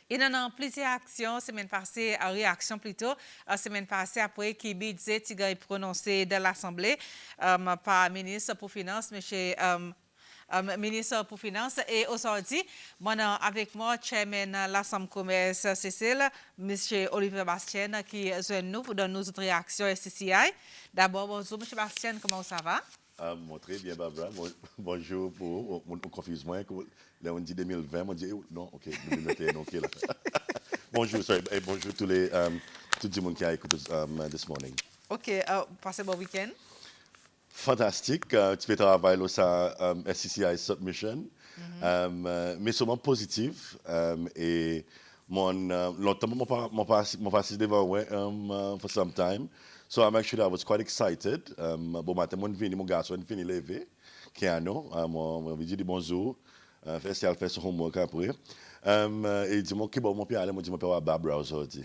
Et nous avons plusieurs actions, semaine passée, réaction plutôt, semaine passée, après qui budget qui prononcé dans l'Assemblée par le ministre pour Finances, M. Ministre pour Finances. Et aujourd'hui, avec moi, chairman de l'Assemblée commerce Cécile, M. Olivier Bastien, qui est nous pour donner nos autres réactions SCCI. D'abord, bonjour, M. Bastien, comment ça va? Très bien, Barbara. Bonjour pour mon confuse-moi. Là, on dit 2020, on dit non, ok, 2021, ok. Là. Bonjour, sorry, et bonjour tout le monde qui a écouté this morning. Ok, passez bon week-end. Fantastique. Tu fais travail au SCCI Submission, mais sûrement positif. Et longtemps, mon passé devant ouais, for some time. So I'm actually, I was quite excited. Bon matin, mon garçon venu lever, Keanu, moi, dit bonjour, fait son homework après. Et il dit, mon bon, mon père, moi, dit, mon père, Barbara aujourd'hui.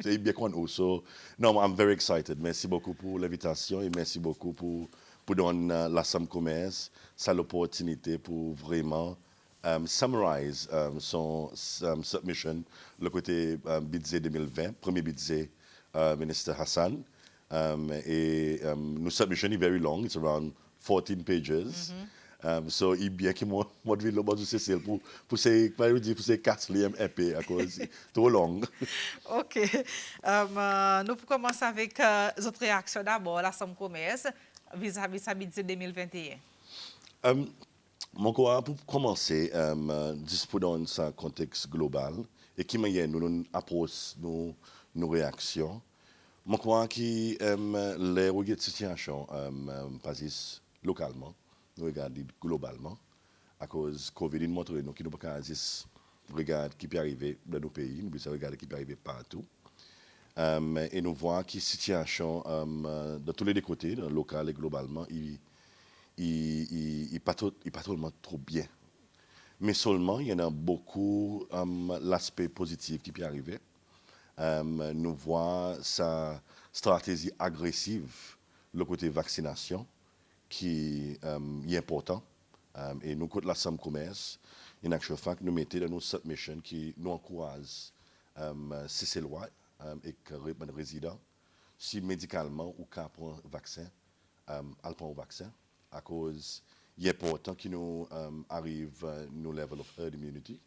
C'est bien qu'on aussi. Non, I'm very excited. Merci beaucoup pour l'invitation et merci beaucoup pour donner l'Assemblée commerce, ça l'opportunité pour vraiment summarize son submission, le côté budget 2020, premier budget ministre Hassan. Nos submission est very long, it's around 14 pages. So, il bien que moi devais le bas de Cécile pour ces 4e épée à cause c'est trop long. OK. Nous pouvons commencer avec les autres réactions d'abord, l'Assemblée commerce vis-à-vis de budget 2021. Mon quoi, pour commencer, disposons dans un contexte global et qui m'a nous approche nos réactions. Mon quoi qui les regards de situation passent localement, nous regardons globalement à cause Covid montre nous qui nous pas juste regarder qui peut arriver dans nos pays, nous besoin regarder qui peut arriver partout. Et nous voyons que la situation de tous les côtés, local et globalement, il pas tellement trop bien. Mais seulement, il y en a beaucoup l'aspect positif qui peut arriver. Nous voyons sa stratégie agressive, le côté vaccination, qui est important. Et nous, côté l'Assemblée commerce, in actual fact, nous mettons dans nos submissions qui nous encourage ces lois et que les résidents, si médicalement ou qu'à prendre vaccin, à prendre vaccin, à cause il est important qu'il nous arrive nos level of herd immunity.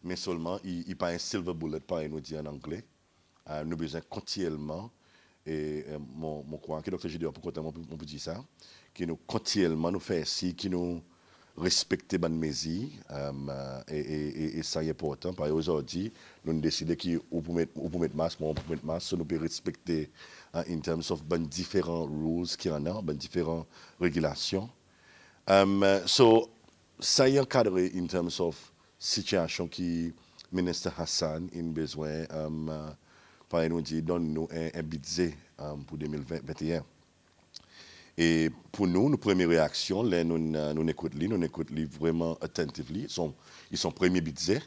Mais seulement, il n'y a pas un silver bullet, pas nous dit en anglais. Nous avons besoin continuellement, et mon coin, que Dr. Gideon, pourquoi on peut dire ça, qui nous continuellement nous fait ici, qui nous respecter les mesures, et ça est important. Par exemple, aujourd'hui, nous avons décidé qu'on peut mettre masque, on peut mettre masque, nous pouvons respecter in terms of différents rules qu'il y en a, différentes régulations. So, ça est encadré in terms of situation qui ministre Hassan a besoin, par exemple, donne-nous un budget pour 2021. Et pour nous, nos premières réactions, là, nous écoutons vraiment attentivement. Ils sont premiers budget.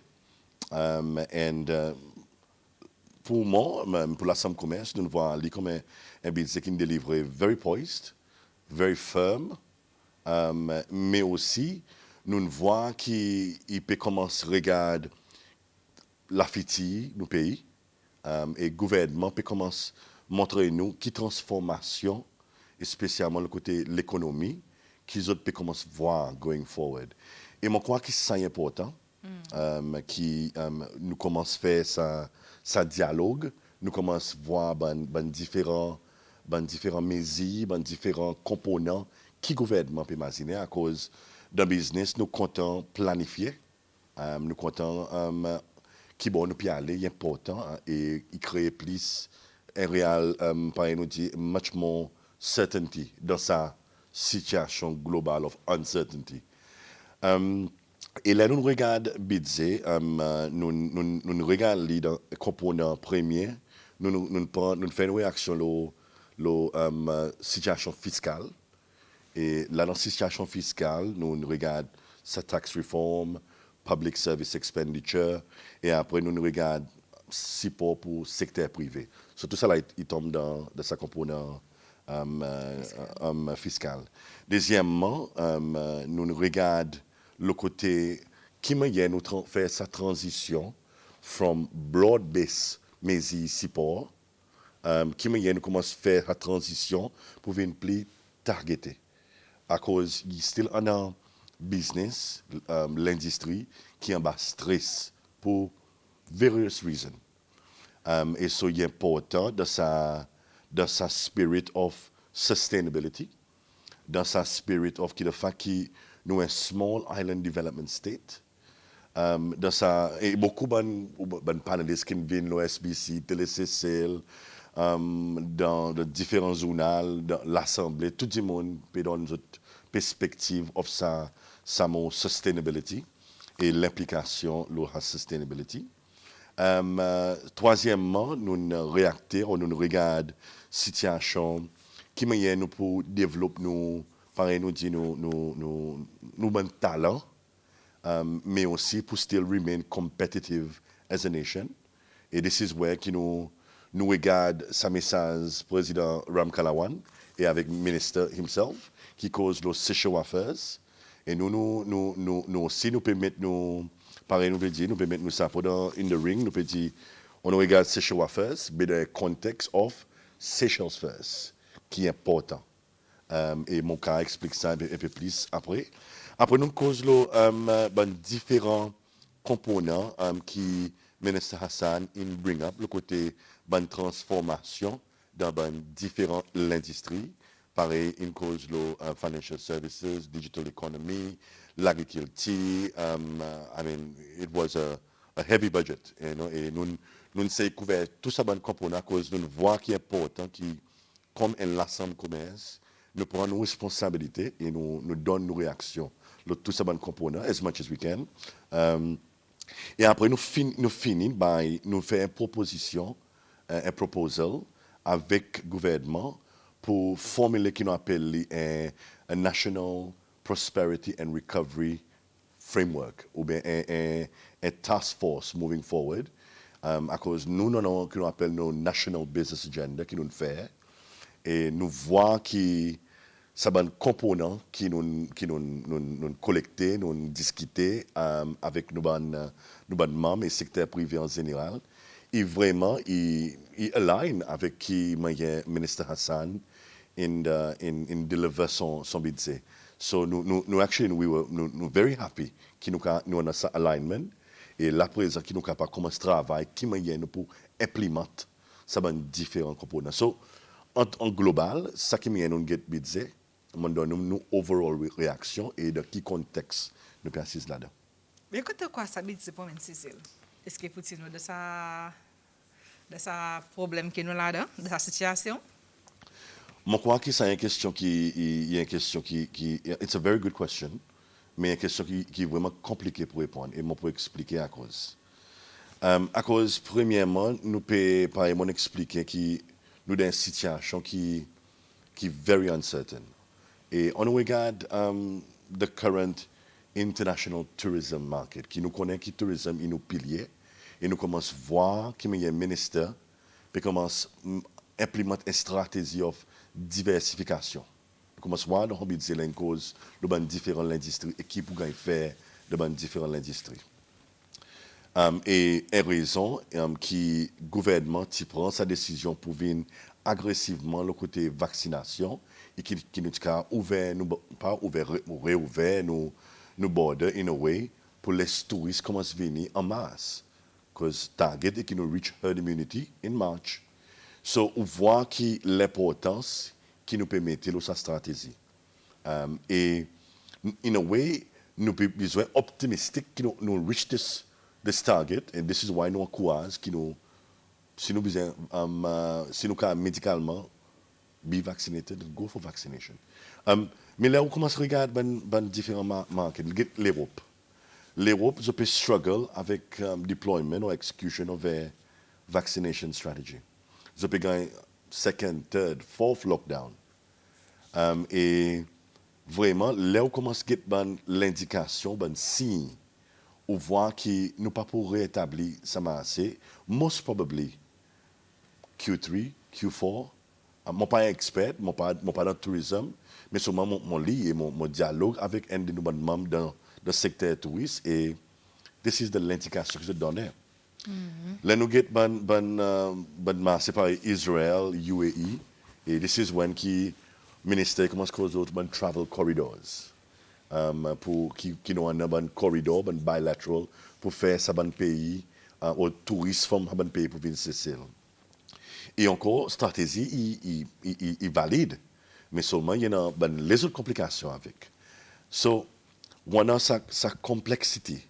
Pour moi, pour l'Assemblée commerce, nous voyons comme un budget qui est délivré very poised, very firm, mais aussi, nous voyons qu'il peut commencer à regarder la fatigue du pays, et le gouvernement peut commencer à montrer nous qui transformation, et spécialement le côté de l'économie, qu'ils autres peuvent commencer à voir going forward. Et moi, je crois que c'est important, qui nous commence à faire ça dialogue, nous commençons à voir différents mesures, différents components qui le gouvernement peut imaginer à cause d'un business, nous comptons planifier, nous comptons qui bon nous peut aller, est important, et il crée plus un réel, par nous dire, much more certainty dans sa situation globale of uncertainty. Et là, nous regardons le budget, nous regardons les composants premiers, nous faisons une réaction à la situation fiscale. Et là, dans la situation fiscale, nous regardons sa tax reform, public service expenditure, et après, nous regardons support pour le secteur privé. So, tout ça, là, il tombe dans sa composant fiscal. Deuxièmement, nous regardons le côté qui m'a nous faire sa transition from broad-based mesures support, qui nous commence à faire la transition pour venir plus targeter. À cause, il y a still un business, l'industrie, qui est en bas stress pour various reasons. Et so, il est important dans sa spirit of sustainability, dans sa spirit of qui le fait que nous un small island development state. Dans sa, et beaucoup de panélistes qui viennent l'OSBC, TéléCCL, dans de différents journaux, dans l'Assemblée, tout le monde peut donner une perspective of sa sustainability et l'implication de la sustainability. Troisièmement, nous réactons, nous regardons la situation qui nous pour développer nous, pareil, nous dit nous bon talent, mais aussi pour still remain competitive as a nation. Et this is where nous regardons sa message président Ram Kalawan et avec le ministre himself qui cause le social affairs. Et nous aussi nous permettons nous pareil, nous permettons nous ça dans in the ring, nous peut dire, on regarde social affairs, mais dans le contexte of Seychelles first, qui est important. Et mon cas explique ça un peu plus après. Après, nous causons différents components qui ministre Hassan bring up, le côté bonne transformation dans différentes industries. Pareil, in cause financial services, digital economy, l'agriculture. I mean, it was a heavy budget. You know, et nous sommes couverts tout ça bon component à cause nous voit qui est important, qui, comme un ensemble commerce, nous prenons nos responsabilités et nous donnons nos réactions. Tout ça bon component, as much as we can. Et après, nous finissons by nous faire une proposition, un proposal avec le gouvernement pour formuler ce qu'on appelle un National Prosperity and Recovery Framework, ou bien un task force moving forward, à cause nous avons ce qu'on appelle nos National Business Agenda qui nous fait, et nous voyons qui ça un component qui nous collecter, nous discuter avec nos membres et secteur privé en général. Et vraiment, il align avec qui le ministre Hassan in deliver son budget. So nous actually nous very happy qui nous avons ça alignment et la présence qui nous capable commencer travail qui nous pour implémenter ça différents composants. So en global, ça qui nous get budget, nous donne nous overall réaction et de quel contexte nous persiste là-dedans. Mais écoute quoi ça budget pour Cécile? Est-ce que faut-il nous de ça problème que nous là-dedans, de sa situation? Je crois que c'est une question it's a very good question, mais une question qui est vraiment compliquée pour répondre et je peux expliquer à cause. À cause, premièrement, nous pouvons par exemple expliquer que nous dans une situation qui est very uncertain. Et on regarde the current international tourism market, qui nous connaît que le tourisme est nos piliers, et nous commençons à voir que le ministère commence à implémenter une stratégie de diversification. Nous commençons à voir dans le budget une cause de différentes industries et qui pourraient faire de différentes industries. Et une raison que le gouvernement prend sa décision pour venir agressivement le côté vaccination et qui nous a ouvert, réouvert nos borders in a way pour les touristes commencent à venir en masse. Parce que target est qui nous reach herd immunity in March. So, on voit que l'importance qui nous permet de sa stratégie. Et in a way, nous avons besoin optimistique que nous reach this target, and this is why nous encourageons que nous, si nous besoin, si nous pouvons médicalement be vaccinated, go for vaccination. Mais là, on commence à regarder différents markets. L'Europe. L'Europe, je peux struggle avec deployment ou execution of a vaccination strategy. Je peux gagner second, third, fourth lockdown. Et vraiment, là, on commence à avoir l'indication, signe, on voit que nous pas pour rétablir ça assez. Most probably Q3, Q4. Je ne suis pas un expert, je ne suis pas dans le tourisme, mais sûrement mon lit et mon dialogue avec un de nos membres dans le secteur touriste. Et this is l'indication que je donne. Là, nous avons marché par Israël, UAE, et this is when le ministère commence à causer de travel corridors. Pour qui ont un bon corridor, un bilateral, pour faire ça bon pays, aux touristes from un bon pays pour venir Sicile. Et encore, stratégie, il valide, mais seulement il y a les autres complications avec. So, on a sa complexité.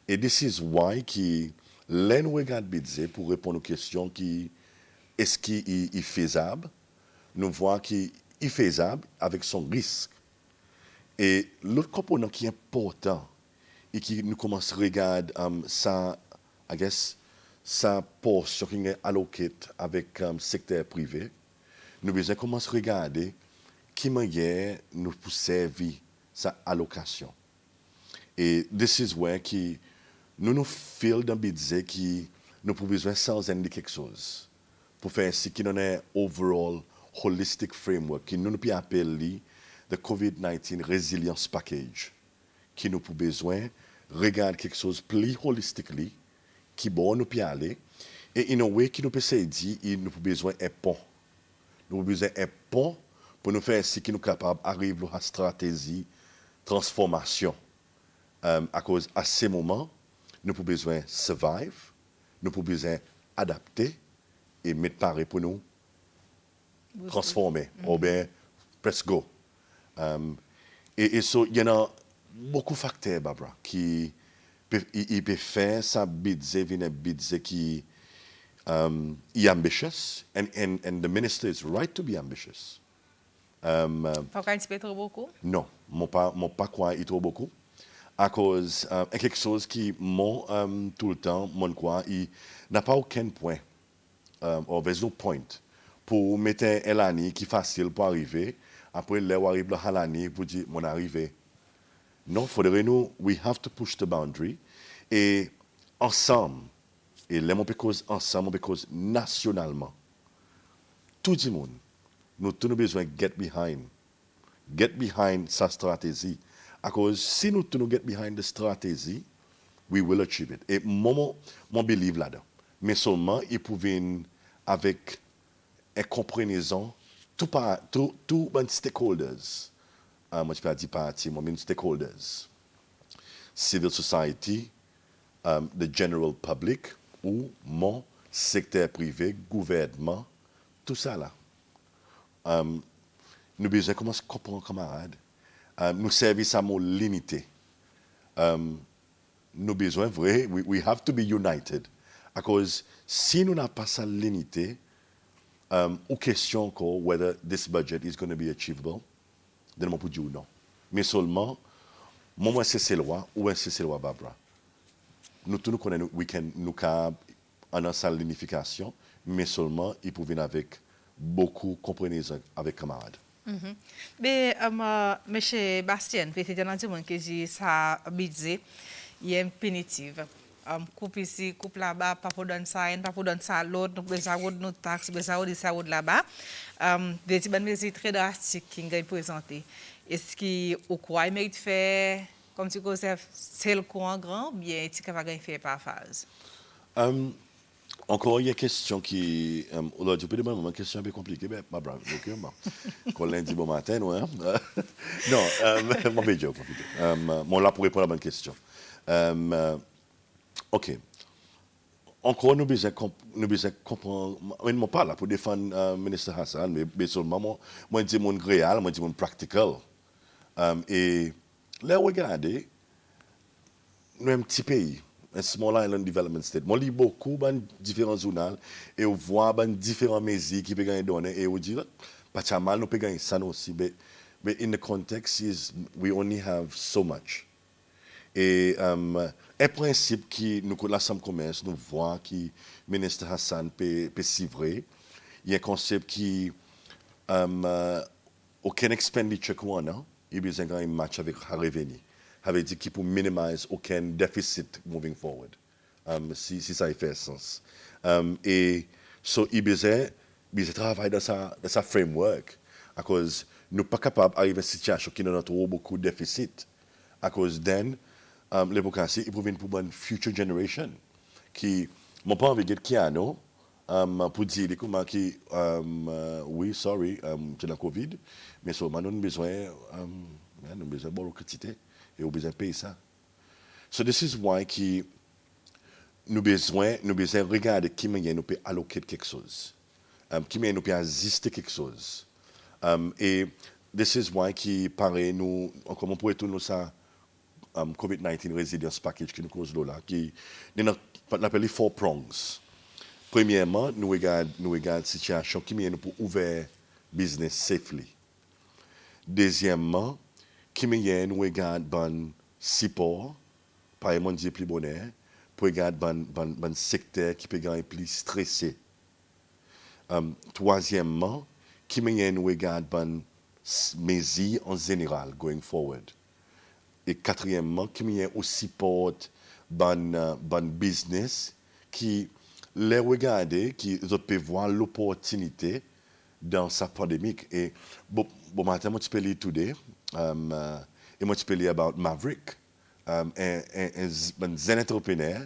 Et this is why l'un regarde budget pour répondre aux questions qui est-ce qu'il est faisable, nous voyons qu'il est faisable avec son risque. Et l'autre component qui est important et qui nous commence à regarder sa portion qui est allouée avec le secteur privé, nous devons commencer à regarder qui manière nous peut servir sa allocation. Et this is where nous faisons d'un budget qui nous avons besoin sans indiquer quelque chose pour faire ainsi qu'il y ait un overall holistic framework qui nous peut appeler the COVID-19 Resilience Package, qui nous avons besoin de regarder quelque chose plus holistiquement, qui bon nous peut aller, et in a way qui nous peut se dire, nous avons besoin d'un pont. Nous avons besoin d'un pont pour nous faire ainsi que nous sommes capables d'arriver à la stratégie transformation. À cause à ces moments, nous avons besoin de survive, nous avons besoin d'adapter et mettre pareil pour nous transformer, ou bien press go. Et so, il y en a beaucoup de facteurs, Barbara, qui peuvent faire ça budget, un budget qui est ambitious, and the minister is right to be ambitious. Pas qu'un petit peu trop beaucoup? Non, mon pas quoi il trop beaucoup. À cause quelque chose qui tout le temps, mon quoi, il n'a pas aucun point, or there's no point, pour mettre un année qui est facile pour arriver. Après, là, on arrive à l'année pour dire, mon arrivé. Non, faudrait nous, we have to push the boundary. Et ensemble, et là, on peut cause ensemble, on peut cause nationalement. Tout le monde, nous avons besoin de get behind sa stratégie. À cause, si nous avons get behind the stratégie, we will achieve it. Et mon believe là-dedans. Mais seulement, il peut venir avec une compréhension tout les stakeholders, moi je ne peux pas dire parti, moi je stakeholders, civil society, the general public ou mon secteur privé, gouvernement, tout ça là. Nous besoin commencer à comprendre camarades, nous services à mot limité. Nous besoin vrai, we have to be united, à cause si nous n'avons pas ça limité, ou question encore whether this budget is going to be achievable, then on peut dire non. Mais seulement, moi c'est loi ou c'est loi Barbara. Nous tous nous connaissons, nous avons une salle d'unification, mais seulement il peut venir avec beaucoup de compréhension avec camarades. Mais, M. Bastien, peut-être dans le monde qui dit ça, budget, il est punitif. Coupe ici, coupe là-bas, pas pour donner ça, pas pour donner ça à l'autre, nous besoin de nos taxes, besoin de ça là-bas. Des petites mesures très drastiques qui sont présentées. Est-ce qu'on croit qu'il faire, comme tu dis, c'est le courant grand, ou bien est-ce qu'il va faire par phase? Encore, il y a une question qui. Aujourd'hui, je peux demander une question un peu compliquée, mais ma brave, ok, bon. Lundi bon matin, non, non, mon vidéo, mon là pour répondre à la bonne question. OK. Encore, nous besoin comprendre. Je ne pas là pour défendre le ministre Hassan, mais seulement, moi, je dis mon réel, moi, je dis mon practical. Et là, regardez, nous sommes un petit pays, un small island development state. Moi, je lis beaucoup de différents journaux et on voit différents mesures qui peuvent gagner données et on dit, pas de mal, nous pouvons gagner ça aussi. Mais in the context, we only have so much. Et un principe qui nous l'Assemblée commerce nous voit qui le ministre Hassan peut civrer, il y a un concept qui aucun expenditure qu'on a, il besoin d'un match avec le revenu. Ça veut dire qu'il peut minimiser aucun déficit moving forward. Si ça fait sens. Et so il besoin travailler dans sa framework à cause nous pas capable d'arriver à une situation qui nous a trop beaucoup de déficit à cause then l'hypocrisie, il provient pour une future generation qui mon pas envie de Kiano pour dire comment qui oui sorry c'est la Covid mais so maintenant nous besoin de quantité et nous besoin payer ça. So this is why qui nous besoin regarder qui manière nous peut alloquer quelque chose. Qui manière nous peut assister quelque chose. Et this is why qui paraît nous comment pourrait tout nous ça COVID-19 resilience package qui nous cause là qui nous appelle les 4 prongs. Premièrement, nous regardons situation qui nous pour ouvrir business safely. Deuxièmement, qui nous regarde bon support par exemple dire plus bonheur pour regarder bon secteur qui peut gagner plus stressé. Troisièmement, qui nous regarde bon mesures en général going forward. Et quatrièmement, qui aussi porte bon business qui les regarder, qui peut voir l'opportunité dans sa pandémie. Et bon matin, moi, tu peux lire today, et moi, tu peux lire about Maverick, un entrepreneur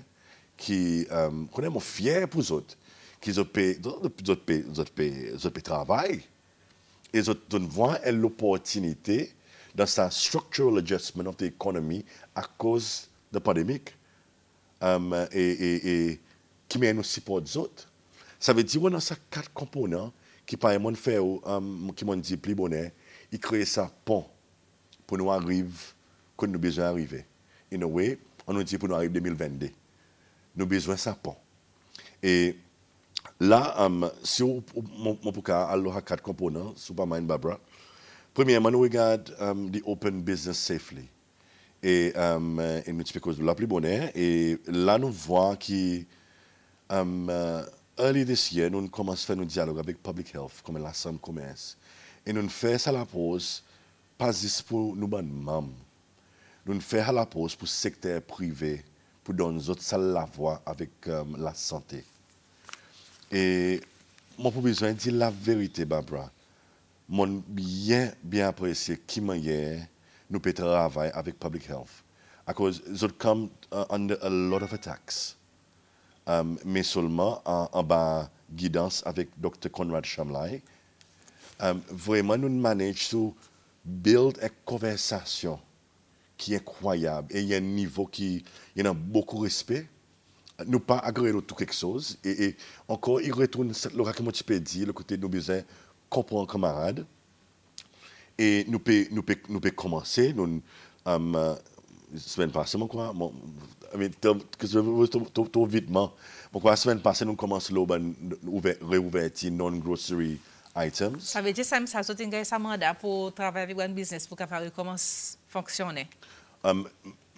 qui connaît mon fier pour eux autres, qui ont travail, et ils ont voir l'opportunité dans sa structural adjustment of the economy à cause de la pandémie. Et qui mène aussi pour les autres. Ça veut dire qu'on a ces 4 composants qui par exemple fait qui m'ont dit plus bonheur, ils créent ça pont pour nous arriver quand nous besoin d'arriver. In a way, on nous dit pour nous arriver 2022. Nous besoin de ça pont. Et là, si on peut aller à 4 composants, Superman Barbara, premièrement, nous regardons the open business safely. Et nous expliquons la plus bonne. Et là, nous voyons que early this year, nous commençons à faire un dialogue avec Public Health, comme la Somme Commerce. Et nous faisons ça à la pause, pas juste pour nous, membres. Nous faisons à la pause pour le secteur privé, pour donner nous autres ça la voix avec la santé. Et moi, pour besoin de dire la vérité, Barbara, mon bien apprécié qui manière nous peut travailler avec Public Health. Because they come under a lot of attacks. Mais seulement en bas guidance avec Dr. Conrad Chamlay. Vraiment, nous managons à build une conversation qui est incroyable et il y a un niveau qui il y a beaucoup de respect. Nous pas agréer tout quelque chose et encore il retourne le comment tu peux dire le côté de nos besoins comprendre camarade et nous peut commencer nous semaine passée moi quoi trop vitement pourquoi semaine passée nous commençons réouvrir non grocery items. Ça veut dire que ça a un mandat pour travailler avec un business pour capable commencer à fonctionner.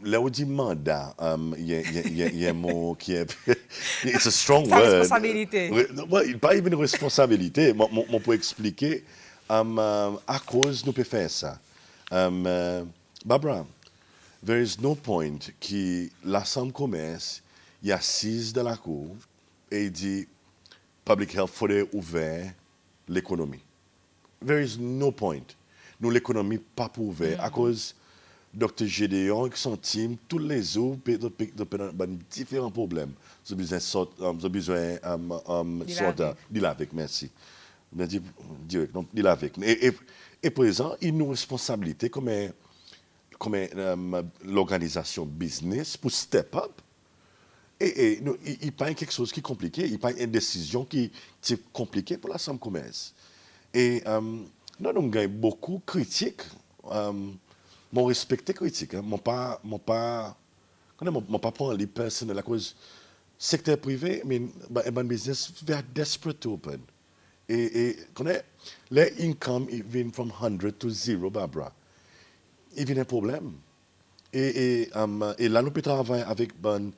Là où dit mandat, il y a un mot qui est it's a strong Sa word. responsabilité. Pas une responsabilité, on peut expliquer à cause nous peut faire ça. Barbara, there is no point que l'Assemblée commerce y assise de la cour et dit public health faudrait ouvrir l'économie. There is no point. Nous l'économie pas pour ouvrir à cause Dr. Gédéon et son team, tous les jours, différents problèmes. Ils ont besoin deal avec, merci. Direct, donc deal avec. Et présent, il nous responsabilité comme l'organisation business pour step up. Et il pas quelque chose qui est compliqué, il pas une décision qui est compliquée pour la Chambre de commerce. Et nous avons gagné beaucoup de critiques. Mon respecté critique, mon pas prendre les personnels à cause secteur privé, mais un business very desperate to open. Et connais les income vient from 100 to 0, Barbara. Il vient un problème. Et là nous peut travailler avec ben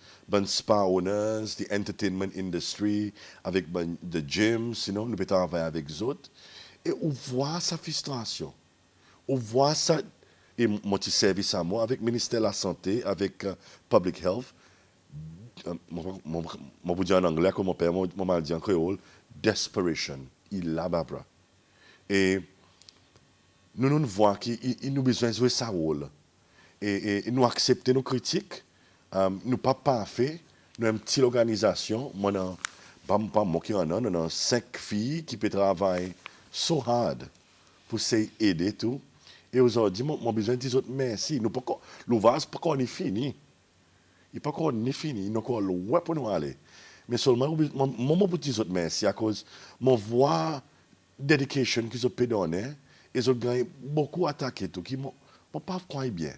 spa owners, the entertainment industry, avec the gyms, nous peut travailler avec eux autres. Et on voit sa frustration. On voit ça. Et mon petit service à moi, avec le ministère de la Santé, avec Public Health, je vous dis en anglais, comme mon père m'a dit en créole, desperation, il l'a Barbara. Et nous voyons qu'il nous besoin de jouer sa rôle. Et nous accepter nos critiques, nous pas parfaits, nous avons une petite organisation, moi, pas moi qui en a, nous avons 5 filles qui peuvent travailler so hard pour s'aider tout. Et aujourd'hui, moi, besoin de dire autres merci. L'ouvrage n'est pas encore fini. Il n'est pas encore fini. Il n'y a encore loin pour nous aller. Mais seulement, moi, pour dire autres merci à cause de mon voix dedication qu'ils ont donné. Ils ont gagné beaucoup attaqué tout, qui m'ont pas croire bien.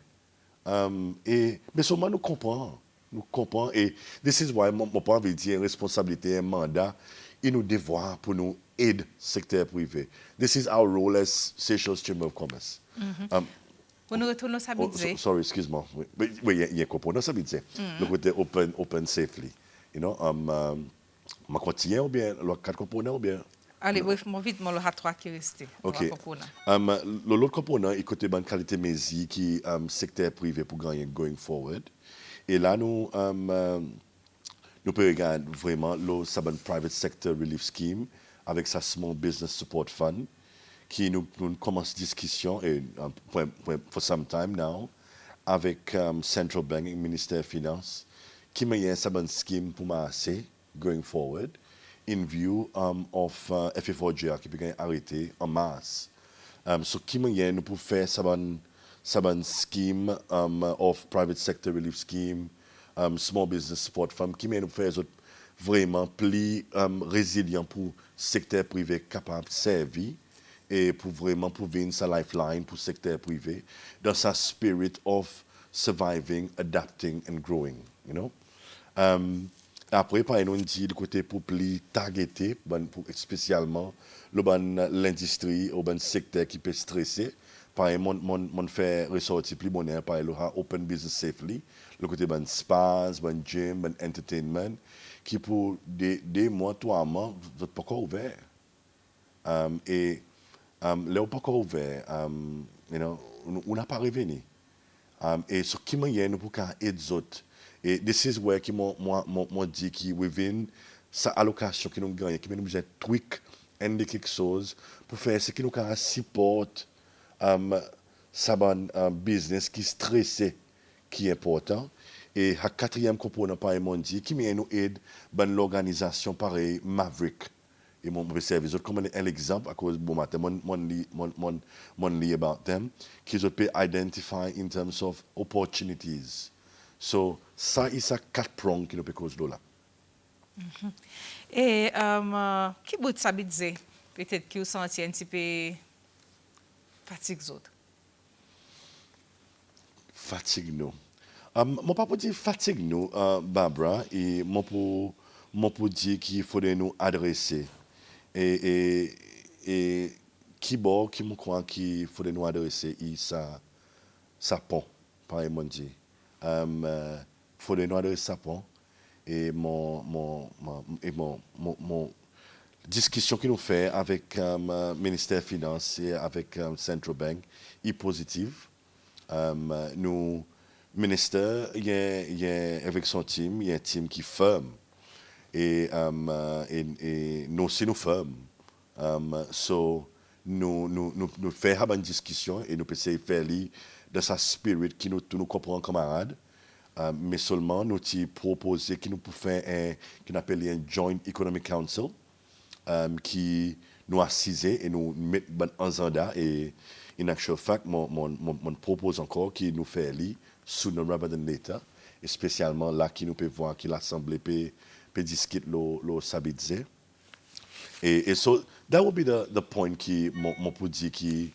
Mais seulement nous comprenons. Nous comprenons. Et this is why mon pas veut dire responsabilité, un mandat et nos devoirs pour nous aider le secteur privé. This is our role as Seychelles Chamber of Commerce. Pour nous retourner à Sabidze. Sorry, excuse-moi. Oui, il y a un component Sabidze. Le côté open safely. You know, ma continue ou bien le 4 components ou bien. Allez, oui, vite, moi, le A3 qui reste. OK. L'autre component, il côté bonne qualité mézi qui secteur privé pour gagner going forward. Et là, nous pouvons regarder vraiment le Private Sector Relief Scheme avec sa Small Business Support Fund qui nous commence discussion et for some time now avec Central Bank et Ministère des Finances qui m'a un sabon scheme pour m'asser going forward in view of FF4GR qui peut arrêter en mars. So qui m'a nous pour faire sabon scheme of Private Sector Relief Scheme, Small Business Support Fund qui m'a nous faire vraiment plus résilient pour le secteur privé capable de servir et pour vraiment venir sa lifeline pour le secteur privé dans sa spirit of surviving, adapting and growing, you know. Après, par exemple, on dit le côté pour plus targeter, spécialement l'industrie ou le secteur qui peut stresser. Par exemple, on fait ressortir plus bonheur par exemple, open business safely, le côté ben spas, ben gym, ben entertainment, qui pour des mois, 3 mois, vous n'êtes pas encore ouvert. Et là, on n'est pas encore ouvert, you know, on n'a pas revenu. Et ce qui m'a nous pour aider les autres. Et this is where qui moi dit qui within sa allocation qui nous gagne, qui nous besoin tweak et quelque chose pour faire ce qui nous can support sa business qui stressé qui est important. Et le 4e component par exemple dit qui nous aide dans l'organisation pareil Maverick. Et mon service comme un exemple à cause bon matin mon lit about them qu'ils ont peut identify in terms of opportunities. So ça il ça 4 prongs qui nous peut cause là. Et qui bout de Sabidze peut-être qui vous senti un petit peu fatigue autres. Fatigue nous. Mon pas pour dire fatigue nous Barbara et mon pour dire qu'il faudrait nous adresser et qui me croit qu'il faudrait nous adresser ça pont par exemple dit faudrait nous adresser ça pont et mon discussion que nous fait avec ministère des Finances et avec Central Bank est positive. Nous ministère il y a avec son team, il y a un team qui ferme et nous aussi nous ferme. So nous faisons une discussion et nous essayons de faire dans sa spirit qui nous comprend camarades. Mais seulement nous avons proposé qui nous peut faire qu'on appelle un Joint Economic Council qui nous assise et nous met en agenda et in actual fact mon propose encore qui nous fait sooner rather than later et spécialement là qui nous peut voir que l'assemblée peut discuter le Sabidze et so that would be the point qui mon peut dire qui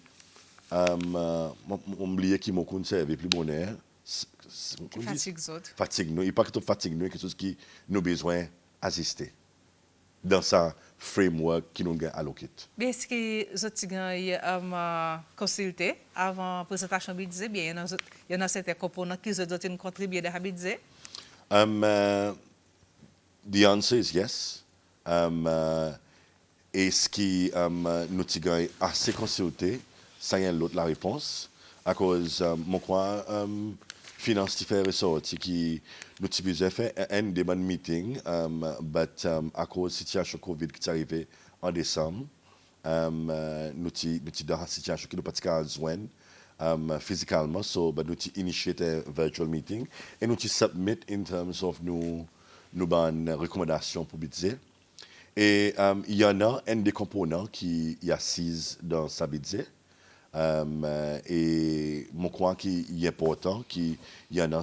oublier qui mon conserve plus bonheur fatigue nous il pas que fatigue nous quelque chose qui nous besoin assister dans sa framework qui nous alloqué. Bien, est-ce que vous avez consulté avant la présentation budget? Bien, il y en a certains components qui ont contribué à la budget? The answer is yes. Est-ce que nous avons assez consulté? Ça y est l'autre la réponse. À cause, mon crois, finance qui fait ressortir qui nous avons fait un débat meeting, but à cause de la situation Covid qui est arrivée en décembre, nous avons dans la situation qui nous pas joindre physiquement, so but nous avons initié un virtual meeting et nous avons submit in terms of nos nous avons une recommandation pour budget. Et il y en a un des composants qui est assis dans sa budget. Et je crois qu'il est important qu'il y en a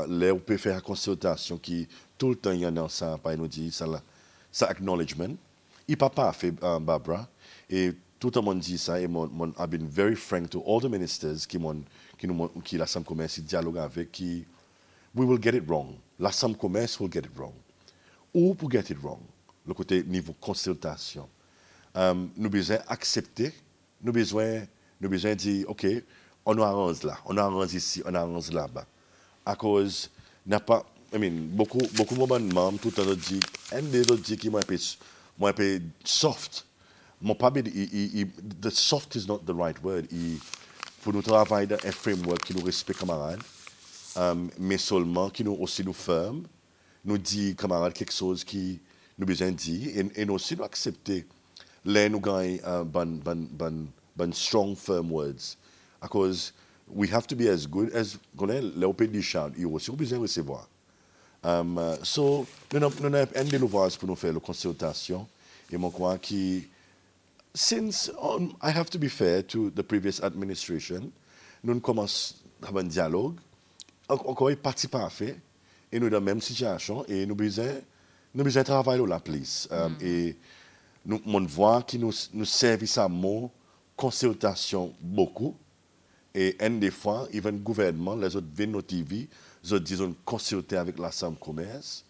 là on peut faire une consultation qui tout le temps il y en a ça, pas nous dit ça acknowledgement. Il n'a pas fait Barbara. Et tout le monde dit ça. Et I've been very frank to all the ministers qui l'Assemblée commerce dialogue avec qui we will get it wrong. L'Assemblée commerce will get it wrong. Ou pour get it wrong, le côté niveau consultation. Nous besoin accepter, nous besoin dire, OK, on arrange là, on arrange ici, on arrange là-bas. À cause, n'a pas, beaucoup de membres, tout le temps, dit, un des autres dit qui m'a un peu soft. Mon pas, the soft is not the right word. Pour nous travailler dans un framework qui nous respecte camarades, mais seulement qui nous aussi nous ferme, nous dit camarades quelque chose qui nous besoin de dire, et nous aussi nous accepter. Là, nous gagnons ban strong, firm words. Because we have to be as good as le peut dire chant, il aussi besoin de recevoir. So, nous avons un de nous pour nous faire la consultation. Et moi, je crois que, since I have to be fair to the previous administration, nous commençons à avoir un dialogue. Encore, parti parfait. Et nous dans la même situation. Et nous besoin de travailler là, please. Et nous, on voit que nous servons à mot consultation beaucoup. Et des fois, even le gouvernement, les autres viennent nos TV, les autres disent consulter avec l'Assemblée commerce.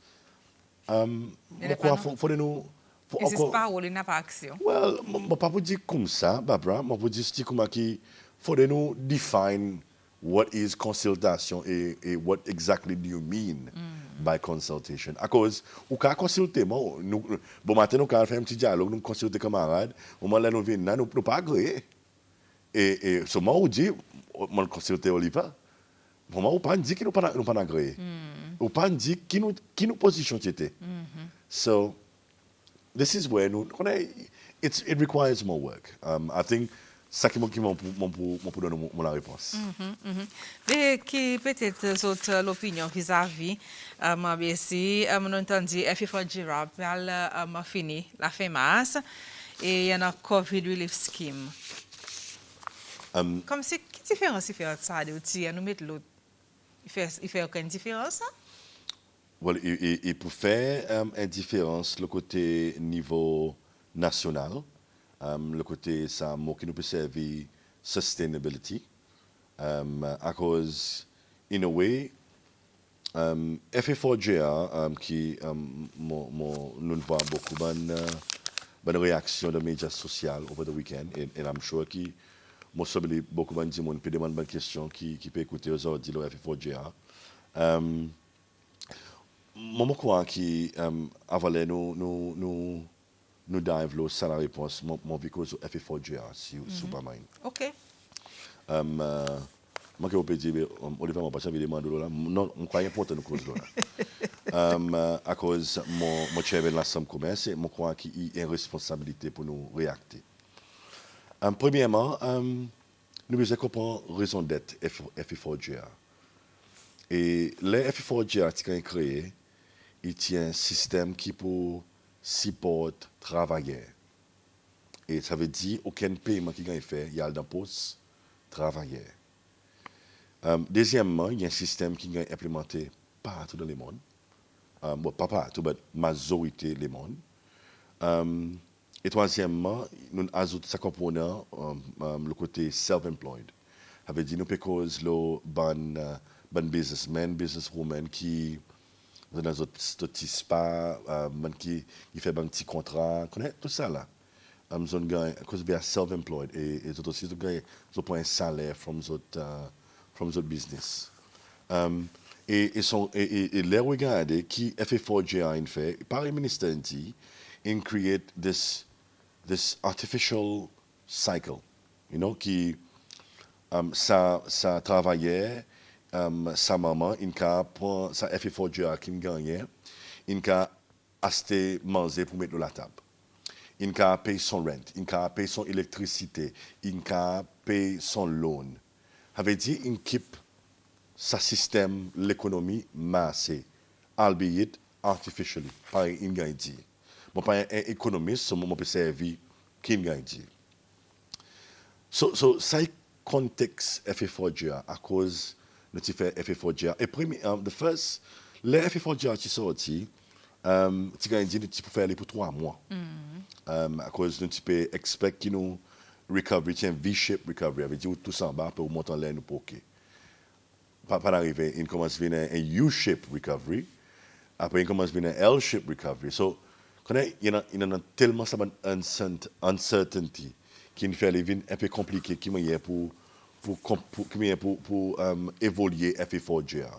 Faut nous. Et c'est pas où il n'a pas action. Well, je ne peux pas vous dire comme ça, Barbara. Je vous dire comment qu'il faut nous define what is consultation et what exactly do you mean by consultation. À cause, ou quand consulter, bon matin, nous quand fait un petit dialogue, nous consulter camarades, au moment là nous venons, nous pas agréer. Et seulement on dit, on consulter Oliver. Pour moi, on pas dit que nous pas agréer. On pas dit qui nous position c'était. So this is where it requires more work. I think ça qui m'a pour donner la réponse. Mais qui peut-être l'opinion vis-à-vis, si nous entendu FIFOG a fini la fin mars et il y a un COVID Relief Scheme. Comme si, quelle différence il fait ça de outils nous mettre l'autre? Il fait aucune différence? Well, et pour faire une différence, le côté niveau national, le côté ça mot qui nous peut servir sustainability, à cause in a way FA4JA qui nous voit beaucoup bonne réaction de médias sociaux over the weekend et I'm sure qui beaucoup de monde peut demander une question qui peut écouter aujourd'hui le FA4JA. Moi, je crois qu'avant nous dive là, ça la réponse. Mon vécu sur FA4JA, si pas mal. OK. Moi, je peux dire, Olivier m'a pas jamais demandé là. Non, je crois important nous cause là. À cause mon chairman de l'Assemblée commerce, je crois qu'il y a une responsabilité pour nous réacter. Premièrement, nous devons comprendre la raison d'être FA4JA. Et le FA4JA qui est créé, il tient un système qui pour supporter travailleurs. Et ça veut dire aucun paiement qui est fait, il y a dans poste travailleurs. Deuxièmement, il y a un système qui est implémenté partout dans le monde. Bon, pas partout, mais majorité du monde. Et troisièmement, nous ajoutons ce component, le côté self-employed. Ça veut dire nous pouvons cause le bon businessman, businesswoman qui dans un petit spa, qui fait un petit contrat, connaît tout ça là. Zone gagne cause bien self-employed et autres aussi gagne un salaire from business. Et les regarder qui FA4JA fait par le ministère dit in create this artificial cycle, qui ça travaillait sa maman, il a pris sa FA4JA qui gagnait, il a acheté manger pour mettre sur la table. Il a payé son rent, il a payé son électricité, il a payé son loan. Ça veut dire qu'il keep sa système, l'économie massée. albeit artificially, par une gagne. Moi, pas un économiste, moi, peut servir qui gagne. So, ça est contexte FA4GA à cause de ce fait FA4GA. Et premier, the first, les FA4GA qui sorti, tu gagnes dit tu peux faire les pour 3 mois. À cause de tu peux expect que nous recovery, tiens V-shape recovery, avec dit tout ça en bas pour monter en l'air nous pour OK. Pas d'arriver, il commence à venir un U-shape recovery, après il commence à venir un L-shape recovery. So, il y a tellement ça uncertainty qui nous fait les vignes un peu compliquées qui m'y est pour évoluer FA4GA.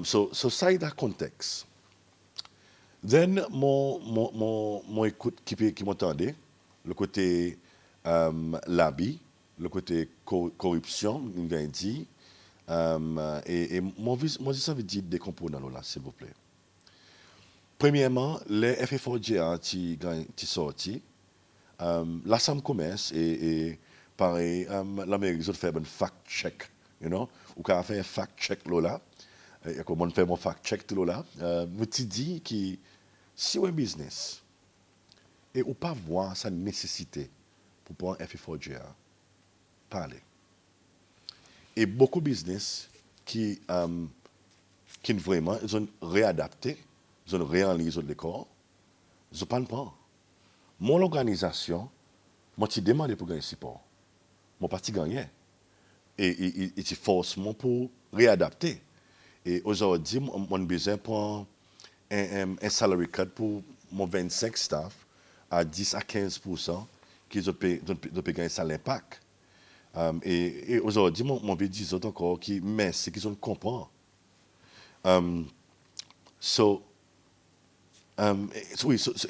So ça est le contexte. Then mon écoute qui m'entendait, le côté l'habit, le côté corruption, il a dit, et mon ça veut dire des composants là, s'il vous plaît. Premièrement, les FA4GA qui sorti, la Sam commerce et pareil, l'Amérique a fait un fact-check, you know, ou quand on fait un fact-check là, et comment on fait mon fact-check là, nous te dit que si on est business, et ou pas voir sa nécessité pour prendre FA4GA, parler. Et beaucoup de business qui vraiment, ils ont réadapté, ils ont réalisé le corps, ils ne pas. Mon organisation, moi, tu demandé pour gagner support. Mon parti gagnait. Et tu forces moi pour réadapter. Et aujourd'hui, mon besoin pour un salary cut pour mon 25 staff à 10 à 15% qu'ils ont gagner ça l'impact. Et aujourd'hui, mon veut dire encore qui merci qu'ils ont compris. Et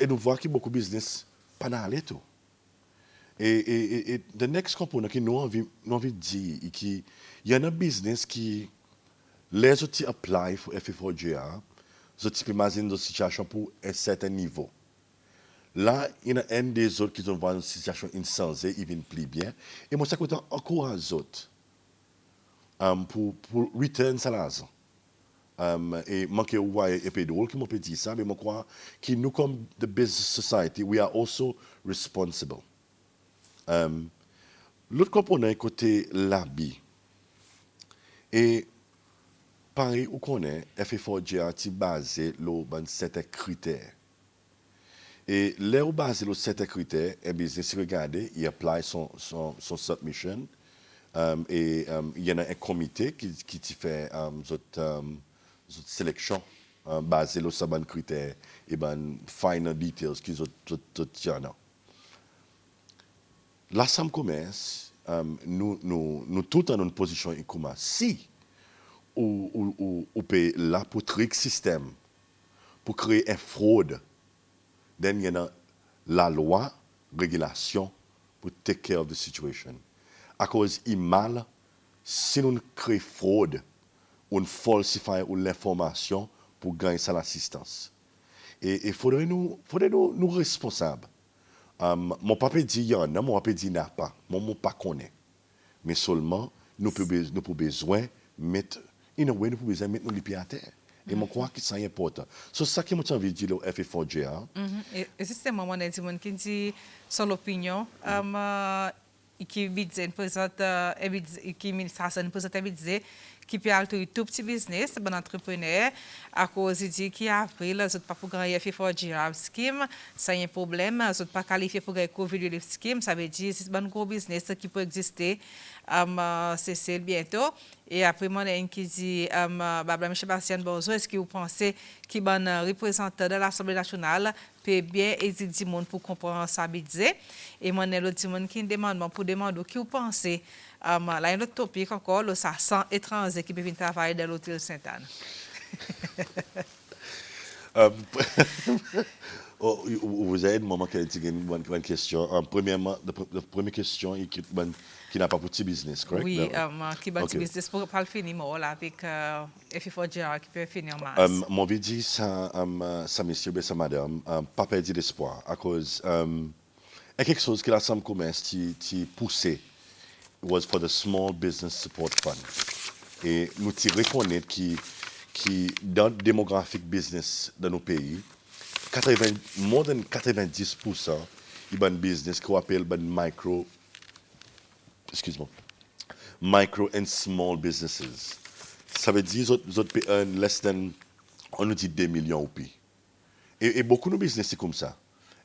nous voyons que beaucoup de business pas d'aller tout. Et the next component que nous avons envie de dire, il y a un business qui les outils apply pour FA4GA, les outils imaginer une situation pour un certain niveau. Là, il y a un des autres qui ont une situation insensée, ils viennent plus bien. Et moi, ça coûte encore aux autres pour return ça l'argent. Et moi qui et pédole qui m'a dit ça, mais moi crois que nous comme the business society, we are also responsible. L'autre component côté l'habit. Et pareil, où qu'on est, FA4GA est basé sur certains critères. Et là où basé sur certains critères, un business regardez, il apply son submission. Et il y en a un comité qui fait cette sélection basée sur ces critères et les final details qu'ils ont. La Sam commerce, nous tout en une position comme si ou peut là pour trick système pour créer une fraude, then il y a la loi, régulation pour take care of the situation. À cause il mal, si nous créons fraude, on falsifie l'information pour gagner ça l'assistance. Et il faudrait nous responsables. Mon papa dit y en a, mon papa dit n'a pas. Mon pas connaît. Mais seulement, nous pouvons besoin mettre, nous pouvons besoin mettre nos pieds à terre. Et je crois que c'est important. C'est ça que je veux dire au FA4GA. Et c'est un moment qui dit sur l'opinion, qui présente, qui ministre présente qui peut alter tout petit business, bon entrepreneur, à cause de qui a appris, les autres pas pour gagner FA4GA scheme, ça y a un problème, les autres pas qualifiés pour gagner COVID relief scheme, ça veut dire c'est un gros business qui peut exister, c'est bientôt. Et après, moi, il y a qui dit, M. Bastien Bozo, est-ce que vous pensez qu'il y a un représentant de l'Assemblée nationale peut bien aider du monde pour comprendre ça budget? Et moi, il y a l'autre monde qui demande pour demander qui vous pensez. Là, il y a un autre topic encore, le 100 étrangers qui peuvent travailler dans l'hôtel Sainte-Anne. Vous avez un moment qui a une question. Premièrement, la première question qui n'a pas petit business, correct? Oui, qui a petit business pour pas le finir avec FA4GA qui peut finir en mars. Mon vie dit ça, monsieur, ça madame, pas perdre d'espoir. À cause, il y a quelque chose que la Sam commerce qui poussé. Was for the Small Business Support Fund. Et nous reconnaissons qui dans le demographic business dans nos pays, 80, more than 90%, il y a un business qu'on appelle excuse-moi, micro and small businesses. Ça veut dire qu'ils peuvent earn less than, on nous dit 2 millions au pays. Et beaucoup de business c'est comme ça.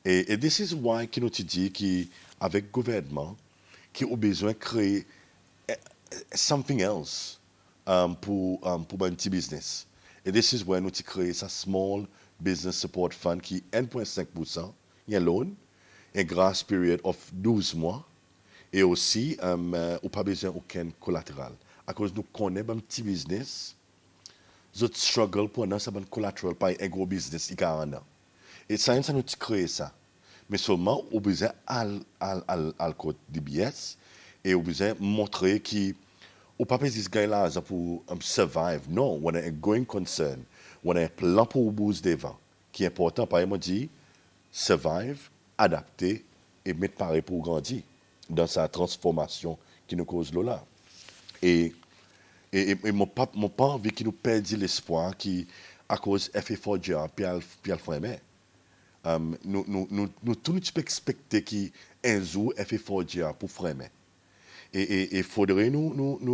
Et this is why qui nous dit qu'avec le gouvernement, qui a besoin de créer something else pour un petit business. Et this is why nous avons créé ça Small Business Support Fund qui est 1,5%, il y a loan, un grace period of 12 mois, et aussi, on n'a pas besoin aucun collatéral. À cause nous connaissons un petit business, nous struggle pour nous, c'est un collatéral, pas un gros business, il y a un an. Et ça, nous avons créé ça. Mais seulement, on a besoin à code DBS et on a besoin de montrer qu'on ne peut pas dire que là pour survive. Non, on a un going concern, on a un plan pour booster devant, qui est important. Par exemple, on dit survive, adapter et mettre pareil pour grandir dans sa transformation qui nous cause là. Et mon pas envie qu'il nous perde l'espoir qui à cause FA4J puis al faire nous tous nous expecter qu'un jour FA4J pour faire et faudrait nous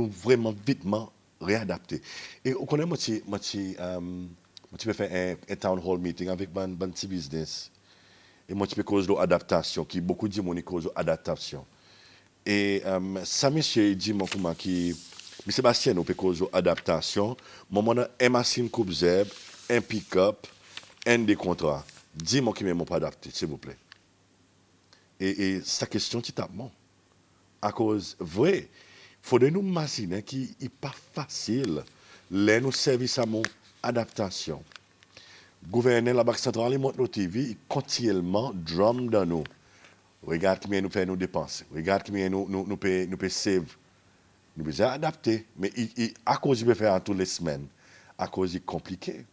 vraiment vitement réadapter. Et on connaît moi tu faire un town hall meeting avec un petit business. Et moi, tu peux causer l'adaptation, qui beaucoup de monde cause l'adaptation. Et ça, monsieur, dit moi comment qui, mais Sébastien, on peut causer l'adaptation. Moi, on a un machine coupe zeb, un pick-up, un des contrats. Dis-moi qui m'ont pas adapté, s'il vous plaît. Et sa question, tu tapes moi. À cause, vrai, il faudrait nous imaginer qu'il n'est pas facile, les nous services à mon adaptation. Gouverneur de la Banque centrale, il monte nos TV, il continuellement drum dans nous. Regarde combien nous fait nos dépenses. Regarde combien nous peut save. Nous besoin adapter. Mais à cause il peut faire toutes les semaines, à cause il est compliqué.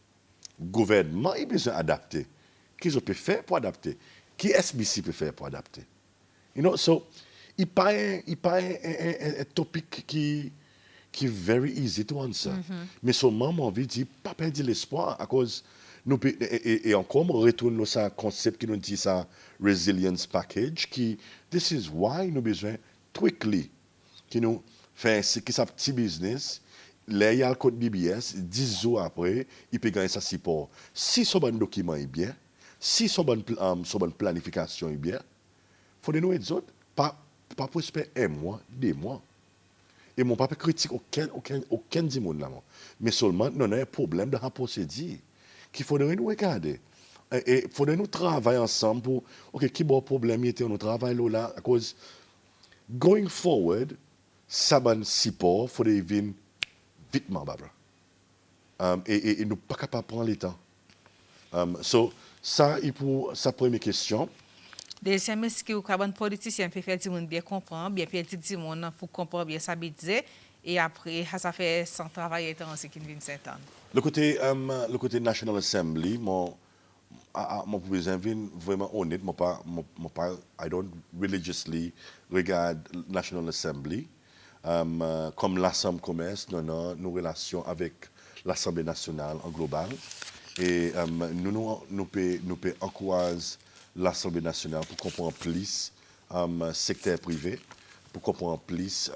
Le gouvernement, il besoin adapter. Qu'est-ce qu'on peut faire pour adapter? Qui SBC peut faire pour adapter? You know, so, il pas un topic qui est very easy to answer. Mais seulement, mon envie dit, pas perdre l'espoir à cause et encore, on retourne à un concept qui nous dit ça, resilience package, qui, this is why nous besoin quickly, qui nous fait un petit business, là, il y a le code DBS, 10 jours après, il peut gagner sa support. Si son bon document est bien, si son bonne planification est bien, il faut nous aider autres, pas pour espérer 1 mois, 2 mois. Et mon papa critique aucun du monde là, mais seulement, nous avons un problème de la procédure qu'il faudrait nous regarder. Et il faudrait nous travailler ensemble pour, OK, qui bon problème il était, nous travaillons là, à cause, going forward, ça va support, il faudrait venir vitement, Barbara. Et nous pas capable de prendre le temps. So, ça, il pour sa première question. Deuxième, est-ce que le politicien peut faire du monde bien comprendre, bien faire du monde pour comprendre bien ça dire, et après, ça fait sans travail étant ce qui vient 7 ans. Le côté National Assembly, mon président vraiment honnête, I don't religiously regard National Assembly comme l'Assemblée commerce, nous avons nos relations avec l'Assemblée nationale en global. Et nous peut encourager l'Assemblée nationale pour comprendre plus secteur privé, pour comprendre plus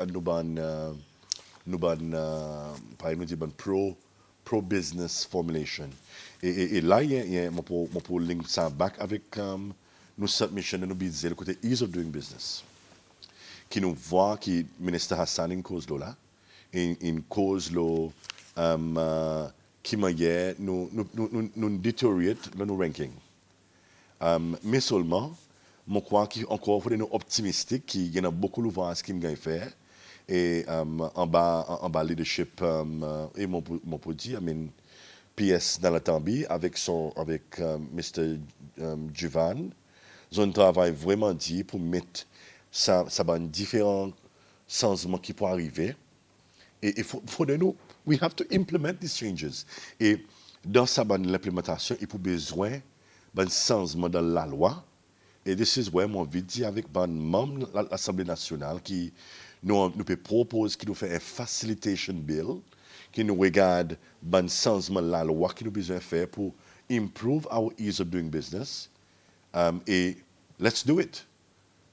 pro-business formulation. Et là, il y a mon link ça back avec nos submissions de nos budgets, le côté ease of doing business. Qui nous voit que le ministre Hassan une cause là, une cause qui m'a nous détériorate nos rankings. Mais seulement, je crois qu'encore, il faut être optimistique, qu'il y a beaucoup de voir ce qu'il va faire. Et en bas leadership, et mon produit, PS dans la Tambi, avec Mr. Juvan, ils ont un travail vraiment dit pour mettre ça dans différents changements qui peuvent arriver. Et il faut de nous, we have to implement these changes. Et dans l'implémentation, il faut besoin d'un changement dans la loi. Et this is where mon dit avec un membre de l'Assemblée nationale qui nous peut proposer, qui nous fait un facilitation bill, qui nous regarde bon changement la loi qui nous besoin faire pour improve our ease of doing business. Et let's do it.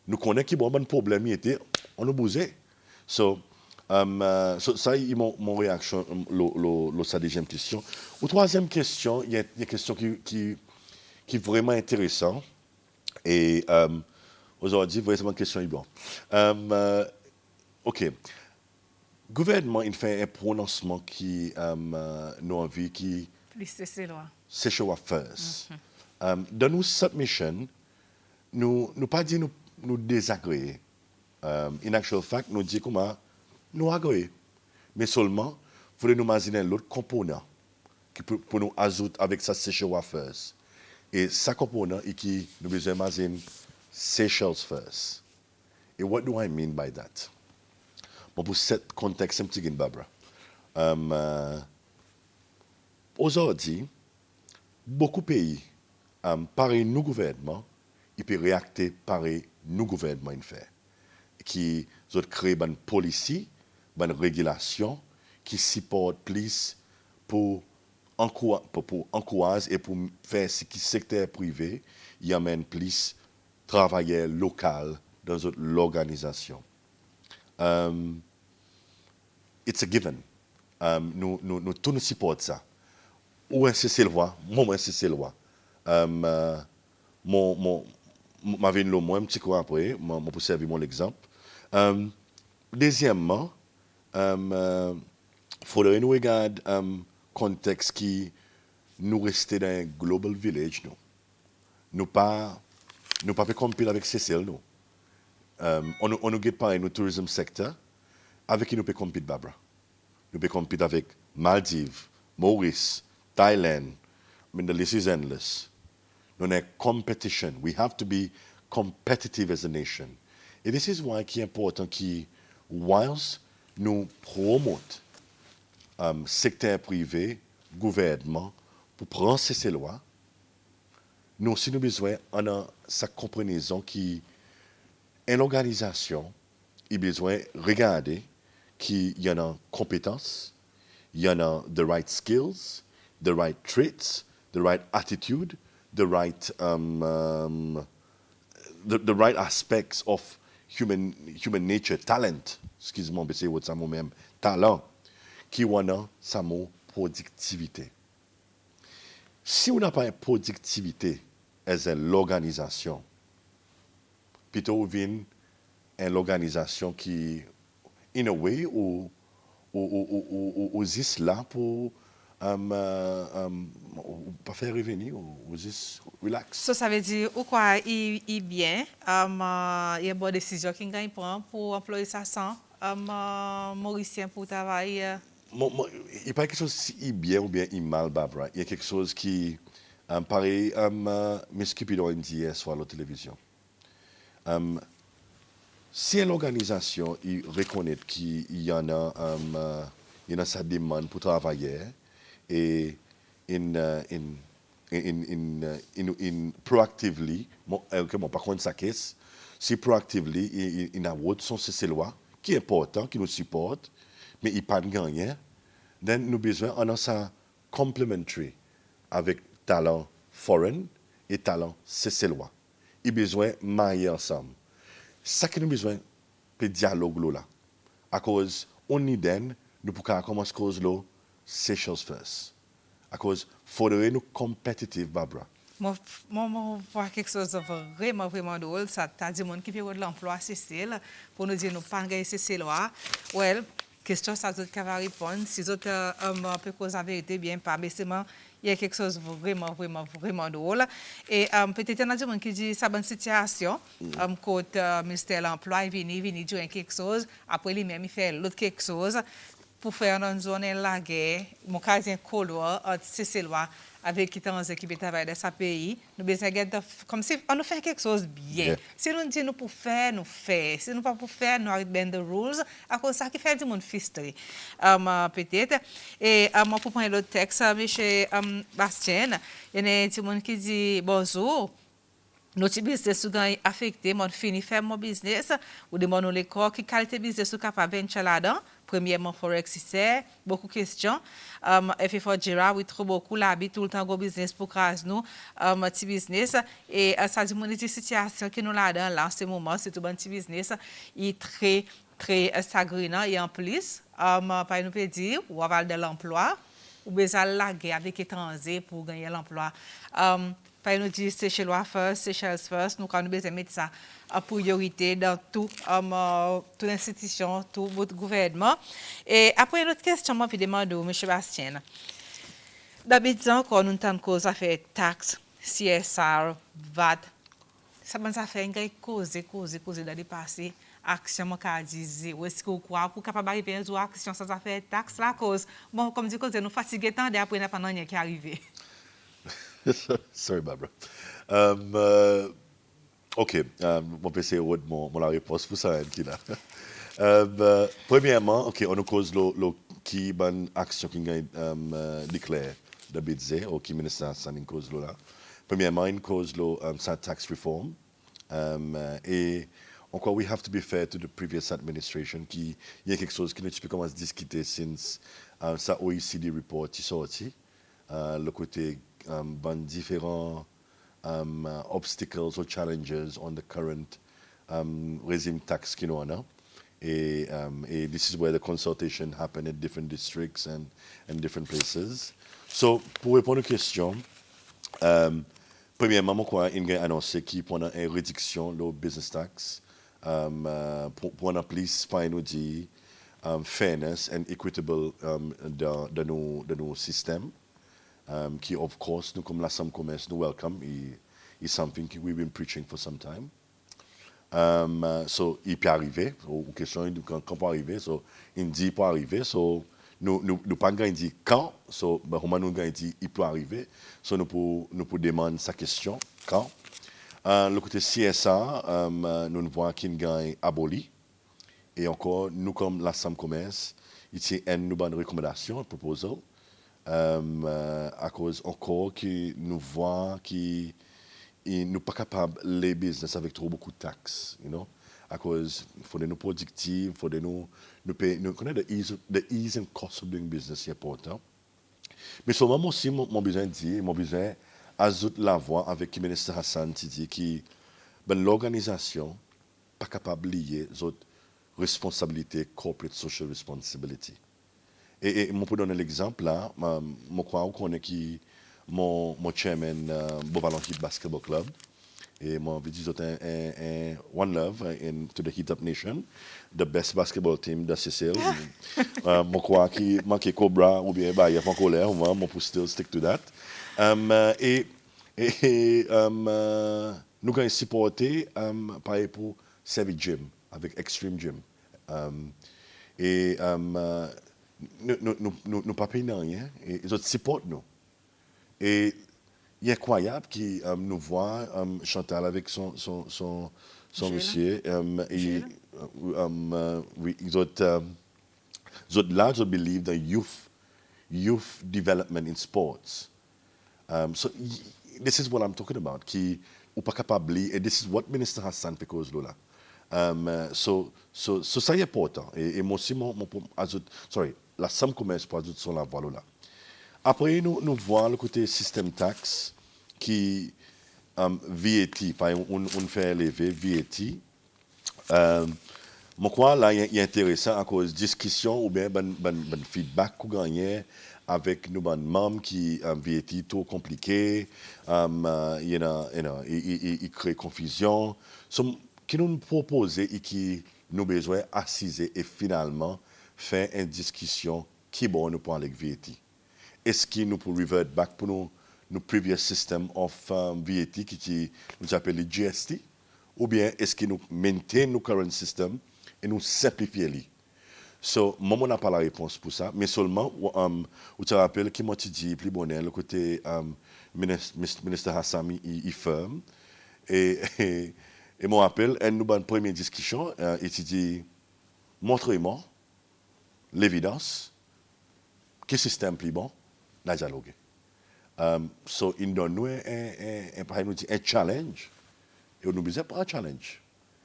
Nous connaissons qui bon problème était, on nous bousait. So ça c'est mon réaction sa deuxième question. Ou troisième question, il y a une question qui est vraiment intéressante. Et aujourd'hui, vraiment une question est bon. OK. Gouvernement, il fait un prononcement qui nous envie qui Plus c'est loi. c'est chez first. Dans nos submission, nous pas dit nous désagréer. In actual fact, nous dit comment nous agréer. Mais seulement, il faut nous imaginer l'autre component qui pour nous ajouter avec ça c'est chez first. Et ce component et qui nous besoin imaginer Seychelles first. Et what do I mean by that? Bon, pour cet contexte un petit peu, Barbara. Aujourd'hui, beaucoup de pays, pareil nous gouvernement, ils peuvent réacter pareil nous gouvernement il fait, qui ont créé une policy, une régulation qui supporte plus pour encourager et pour faire ce qui secteur privé, il amène plus travailleurs locaux dans l'organisation. It's a given. Nous tous nous supportons ça. Où est-ce que c'est le roi? Moi, c'est le roi. Ma vie, moi, un petit coup après, je peux servir mon exemple. Deuxièmement, il faudrait nous regarder le contexte qui nous reste dans un global village. Nous pas fait compil avec Cécile. On nous get pareil dans le tourisme secteur. Avec qui nous pouvons compter, Barbara? Nous pouvons compter avec Maldives, Maurice, Thailand. The list is endless. Nous avons competition. We have to be competitive as a nation. Et this is why c'est important que, whilst nous promotons secteur privé, gouvernement, pour prendre ces lois, nous aussi nous besoin de cette compréhension qui une organisation a besoin de regarder qu'il y en a compétences, il y en a the right skills, the right traits, the right attitude, the right the right aspects of human nature, talent, excuse-moi, mais c'est ça moi-même, talent, qui wana sa mot productivité. Si on n'a pas une productivité as l'organisation, plutôt vient une organisation qui, in a way, ou existe là pour pas faire revenir, ou juste relax. Ça veut dire, ou quoi, il bien, il y a une bonne décision qu'il gagne pour employer ça sans Mauricien pour travailler. Il n'y a pas quelque chose qui est bien ou bien mal, Barbara. Il y a quelque chose qui, pareil, Miss Cupidon dit hier soir à la télévision. Si l'organisation reconnaît qu'il y en a, sa demande pour travailler et proactively, par contre sa caisse, si proactively il a son CC-loi qui est important, qui nous supporte, mais il n'y a pas de gagnant, then nous besoin on a ça complementary avec talent foreign et talent CC-loi. Il besoin marier ensemble. Ça que nous besoin de dialogue là. À cause on y donne nous pour commencer cause là Seychelles first. À cause faudrait nous compétitif Barbara. Moi voir quelque chose de vraiment drôle, ça t'a dit mon qui peut de l'emploi Cécile pour nous dire nous pas gagner Cécile là. Well, question ça d'autres qui va répondre si autres peut cause la vérité bien pas mais c'est il y a quelque chose de vraiment drôle. Et peut-être il y a des gens qui disent ça bonne situation, quand le ministère de l'Emploi est venu dire quelque chose, après lui-même il fait l'autre quelque chose pour faire dans une zone la guerre, mon cas est un couloir entre Cécilois avec qui dans équipe de travail de ce pays, nous besoin de comme si on nous fait quelque chose bien. Yeah. Si nous disons nous pour faire, nous faisons. Si nous pas pour faire, nous arrêtons the rules. À cause ça qui fait du monde fisterie. Peut-être. Et pour prendre l'autre texte, M. Bastien, il y a des gens qui disent bonjour. Nos petits business sont affectés, mon fini faire mon business, ou demandons les corps, qui qualité business sont capable de venture là-dedans. Premièrement, Forex, c'est beaucoup de questions. FF4 Jira, oui, trop beaucoup, l'habit tout le temps, go business pour craser nous, petit business. Et ça dit, mon situation que nous là-dedans, là, en ce moment, c'est tout bon petit business, il est très, très sagrinant. Et en plus, par nous peut dire, ou avoir de l'emploi, ou besoin de la guerre avec étrangers pour gagner l'emploi. Par nous dire Seychelles first, Seychelles first, nous quand nous besoin mettre ça en priorité dans toute institution, tout votre gouvernement. Et après une autre question, moi, je demande au M. Bastien. D'habitude, quand nous avons cause à faire taxes, CSR, VAT, ça fait une cause dans le passé. Action, moi, qu'a dit, ou est-ce que vous croyez pour capable d'arriver à une action sans faire taxe, la cause. Bon, comme dit, nous fatigués tant d'après, n'a pas rien qui est arrivé. Sorry, Barbara. OK, on peut essayer de mon la réponse pour ça, qui là. Premièrement, OK, on nous cause le qui ban action qui gagne déclare de budget ou qui ministère ça une cause là. Premièrement, une cause le tax reform et encore we have to be fair to the previous administration qui il y a quelque chose qui nous peut commencer à discuter since ça OECD report qui sorti le côté ban différents obstacles or challenges on the current regime tax qui nous on a. And this is where the consultation happened in different districts and different places. So, pour répondre aux questions, premièrement, quoi, il a annoncé qu'il prend une réduction de business tax pour en plus faire nous dire fairness and equitable dans nos systèmes. Qui, of course, nous, comme l'Assemblée commerce, nous welcome. Is something we've been preaching for some time. So, il peut arriver, ou question, quand peut arriver, so, il dit peut arriver, so, nous pas dit quand, so, ben, nous dit il peut arriver, so, nous pouvons demander sa question, quand. Le côté CSA, nous voyons qu'il gagne aboli, et encore, nous, comme l'Assemblée commerce, il y a une bonne recommandation, proposal, à cause encore que nous voyons que nous ne sommes pas capables les business avec trop beaucoup de taxes, you know, à cause il faut nous productifs, il faut nous payer, nous connaître the ease and cost of doing business c'est important. Mais seulement aussi mon besoin de dire, mon besoin ajoute la voix avec le ministre Hassan qui dit que ben, l'organisation pas capable de lier les autres responsabilités corporate social responsibility. Et je peux donner l'exemple là, je crois qu'on est qui mon chairman Bovalon Heat Basketball Club et mon dit un One Love to the Heat Up Nation, the best basketball team de CCL. Je crois qui manque Cobra ou bien bah il y a pas colère, moi pour still stick to that. Nous avons supporté par pour Savvy Gym avec Extreme Gym. Nous pas payons rien et ils supportent nous. Et il est incroyable qu'il nous voit Chantal avec son monsieur. Oui, ils ont là, ils believe the youth development in sports. So this is what I'm talking about. Qui ou pas capable et this is what Minister Hassan because Lola. So ça est important. Et moi aussi la somme commerce pour ajouter sur la voie là. Après, nous voyons le côté système taxe qui VAT, par exemple, on fait élever VAT. Moi, quoi, là, il est intéressant à cause de discussion ou bien feedback qu'on gagne avec nos membres qui VAT trop compliqué, il crée confusion. So, qui nous propose et qui nous besoin assiser et finalement faire une discussion qui est bonne pour avec VAT. Est-ce qu'il nous peut revert back pour nos previous system of VAT qui nous appelle le GST ou bien est-ce qu'il nous maintain nos current system et nous simplifier les. So, moi, on n'a pas la réponse pour ça, mais seulement, vous te rappelez qui m'a dit plus bonheur, le côté ministre Hassami, il ferme. Et moi, rappelle, nous avons une première discussion, il dit, montrez-moi l'évidence, quel système plus bon, la dialogue. So, il donne nous un challenge Et nous besoin pas un challenge.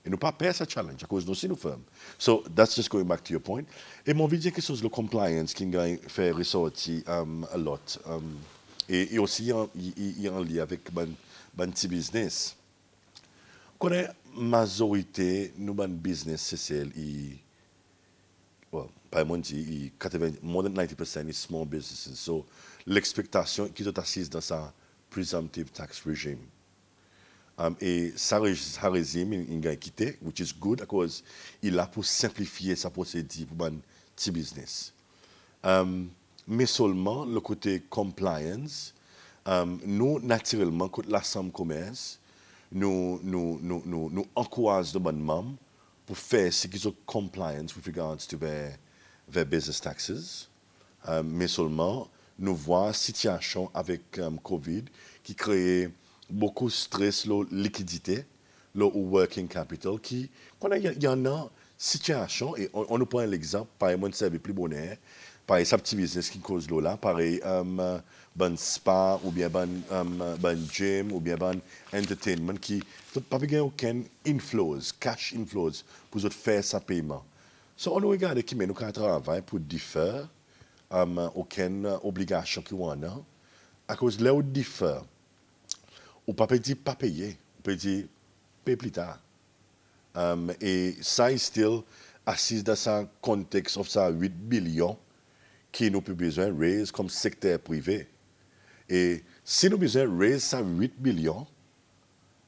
Et nous pas perdre ce challenge à cause de nous fermes. So that's just going back to your point. Et mon vidéo quelque chose de compliance qui a fait ressortir a lot. Et aussi il y a un lien avec ban petit business. Connaît majorité nous ban business c'est well, par mon dit 80 more than 90% is small businesses. So l'expectation qu'ils sont assis dans sa presumptive tax regime. Et ça régime, il a quitté, which is good, because il a pour simplifier sa procédure pour un petit business. Mais seulement le côté compliance, nous, naturellement, quand la Chambre commerce, nous encourageons les membres pour faire ce qu'ils ont compliance with regards to their business taxes. Mais seulement, nous voyons une situation avec Covid qui crée beaucoup de stress, la liquidité, le working capital, il y en a situation, et on nous prend l'exemple, par exemple, service plus bonheur, par exemple, petit business qui cause là, pareil, ban spa, ou bien ban gym, ou bien ban entertainment, qui n'a pas aucun inflows, cash inflows, pour faire sa paiement. So, on regarde qui met nous travail pour différer aucune obligation qui on a, à cause de là où diffère. Ou pas dire pas payer, on peut dire payer plus tard. Et ça est still assis dans un contexte de ça 8 billions qui nous peut besoin de raise comme secteur privé. Et si nous besoin de raise ça 8 billions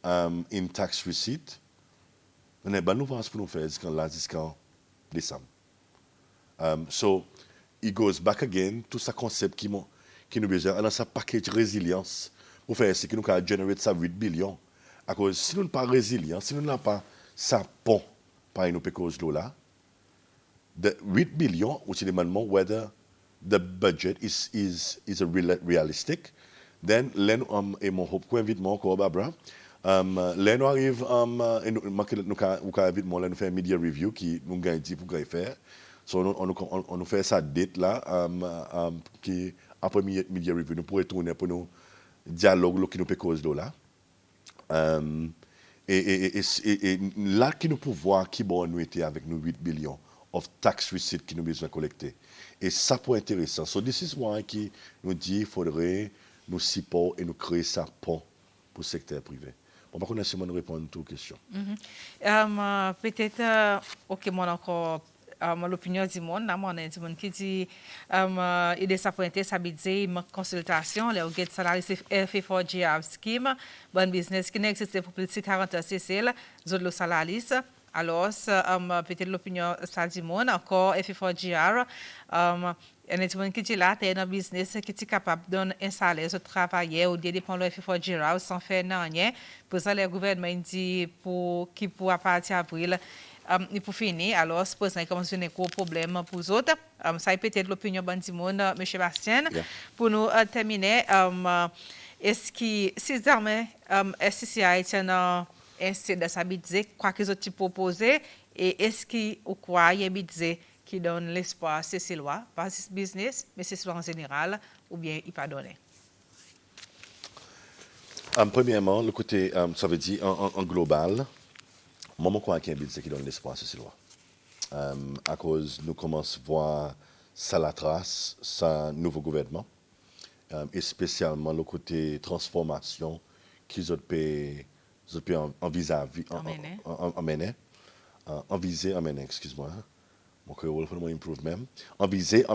in tax receipt, on a bonne nouvelle pour nous faire jusqu'en décembre. So, it goes back again to ce concept qui nous besoin dans sa package résilience. Pour faire ce qui nous a généré ça 8 billions. À cause, si nous n'avons pas résilient, si nous n'avons pas ça pont par une cause là, the 8 billions, ou c'est demandement whether the budget is a realistic, then et mon hope qu'on invite encore Barbara, là nous arrive et nous invite moi là nous faire media review qui nous gagne dit pour faire. So on nous fait ça date là qui après media review nous pourrons tourner pour nous dialogue qui nous peut cause là. Et là qui nous pouvons voir qui bon nous était avec nos 8 billions of tax receipts qui nous besoin collecter. Et ça pour intéressant. So this is why qui nous dit il faudrait nous support et nous créer ça pont pour le secteur privé. Bon, par contre, si on répond à toutes questions. Peut-être, ok, moi encore. L'opinion du monde, là, on a du monde qui dit il est disappointé, ça veut dire il manque consultation, les get salariés FF4GR scheme, bon business qui n'existe pour plus de 40 ans, c'est celle, le salariés. Alors, peut-être l'opinion ça du monde, encore FF4GR, il y a des gens qui disent là, tu es un business qui est capable d'installer ce travail ou de dépendre de FF4GR sans faire rien. Pour ça, le gouvernement dit qui pour à partir d'avril, et pour finir, alors, supposons qu'il commence à avoir un gros problème pour les autres. Ça est peut-être l'opinion du monde, M. Bastien. Yeah. Pour nous terminer, est-ce que, si jamais SCCI est un institut de sa budget, quoi que les autres proposent, et est-ce qu'il y a un budget qui donne l'espoir à ces lois, pas ce business, mais c'est en général, ou bien il pas donné? Premièrement, le côté, ça veut dire en global, moi, je crois qu'il y a un budget qui donne l'espoir à ces lois. À cause, nous commençons à voir ça la trace, ça nouveau gouvernement, et spécialement le côté transformation qu'ils ont pu envisager, excuse-moi. Mon créole, il faut improve même. Envisager,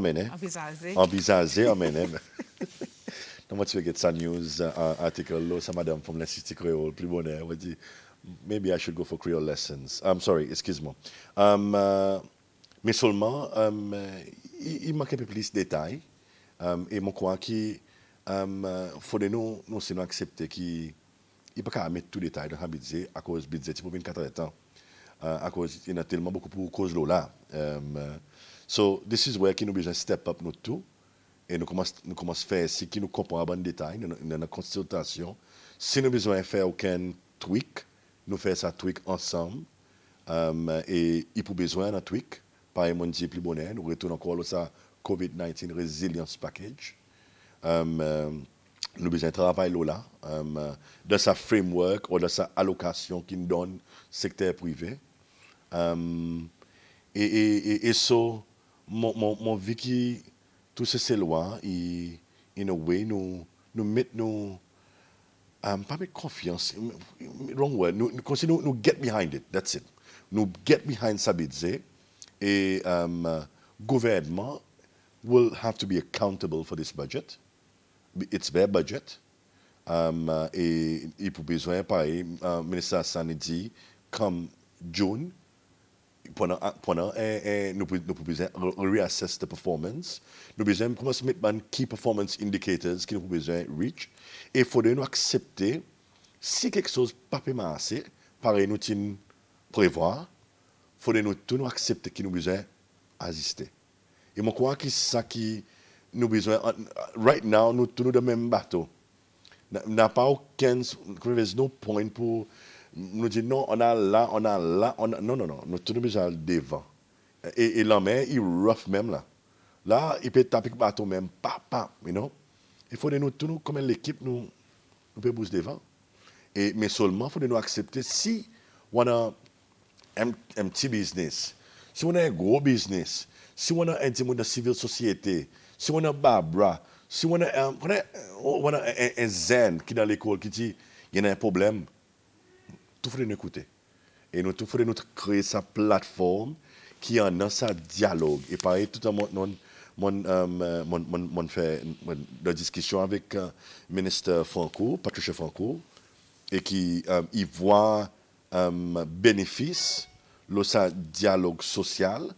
Now, once we get some news article, some madam from l'Institut Creole, plus bonheur, on dit, maybe I should go for Creole lessons. I'm sorry, excuse-moi. Mais seulement, il manque un peu plus de détails. Et je crois qu'il faudrait nous accepter qu'il ne peut pas mettre tout détail dans le budget à cause du budget pour 24 ans. À cause, il y a tellement beaucoup pour cause là. So, this is where nous besoin step up notre tout. Et nous commençons à faire ce qui nous comprend en détail dans la consultation. Si nous avons besoin de faire aucun tweak, nous faisons ça tweak ensemble. Et il faut besoin d'un tweak. Par exemple, on plus bonheur, nous retournons encore à ça COVID-19 Resilience Package. nous avons besoin de travailler là, dans sa framework ou dans sa allocation qu'il donne secteur privé. Et so, mon vécu, tout ces lois, in a way, nous mettent nous, pas mettre confiance, wrong word, nous get behind it, that's it. Nous get behind Sabidze, et gouvernement will have to be accountable for this budget. It's their budget. Et il pour besoin, pareil, ministre Hassan dit, comme June, pendant nous pouvons besoin reassess the performance. Nous besoin commencer à mettre key performance indicators qui nous besoin reach. Et il faudrait nous accepter, si quelque chose pas assez, pareil, nous prévoir, il faudrait nous accepter qu'il nous besoin assister. Et moi, je crois que c'est ça qui nous besoin. Right now, nous tous dans le même bateau. N'a pas aucun point pour nous dire non, on a là. Non, nous tous besoin devant. Et la main, il rough même là. Là, il peut taper le bateau même, you know. Il faut nous tous, comme l'équipe, nous pouvons bouger devant. Mais seulement, il faut nous accepter si on a un petit business, si on a un gros business, si on a un petit monde de civil société, si on a Barbara, si on a un zen qui est dans l'école qui dit il y a un problème, tout faut nous écouter. Et nous, tout faut nous créer sa plateforme qui en a sa dialogue. Et pareil, tout à l'heure, mon fait de discussion avec le ministre Franco, Patricia Franco, et qui y voit bénéfice de sa dialogue social.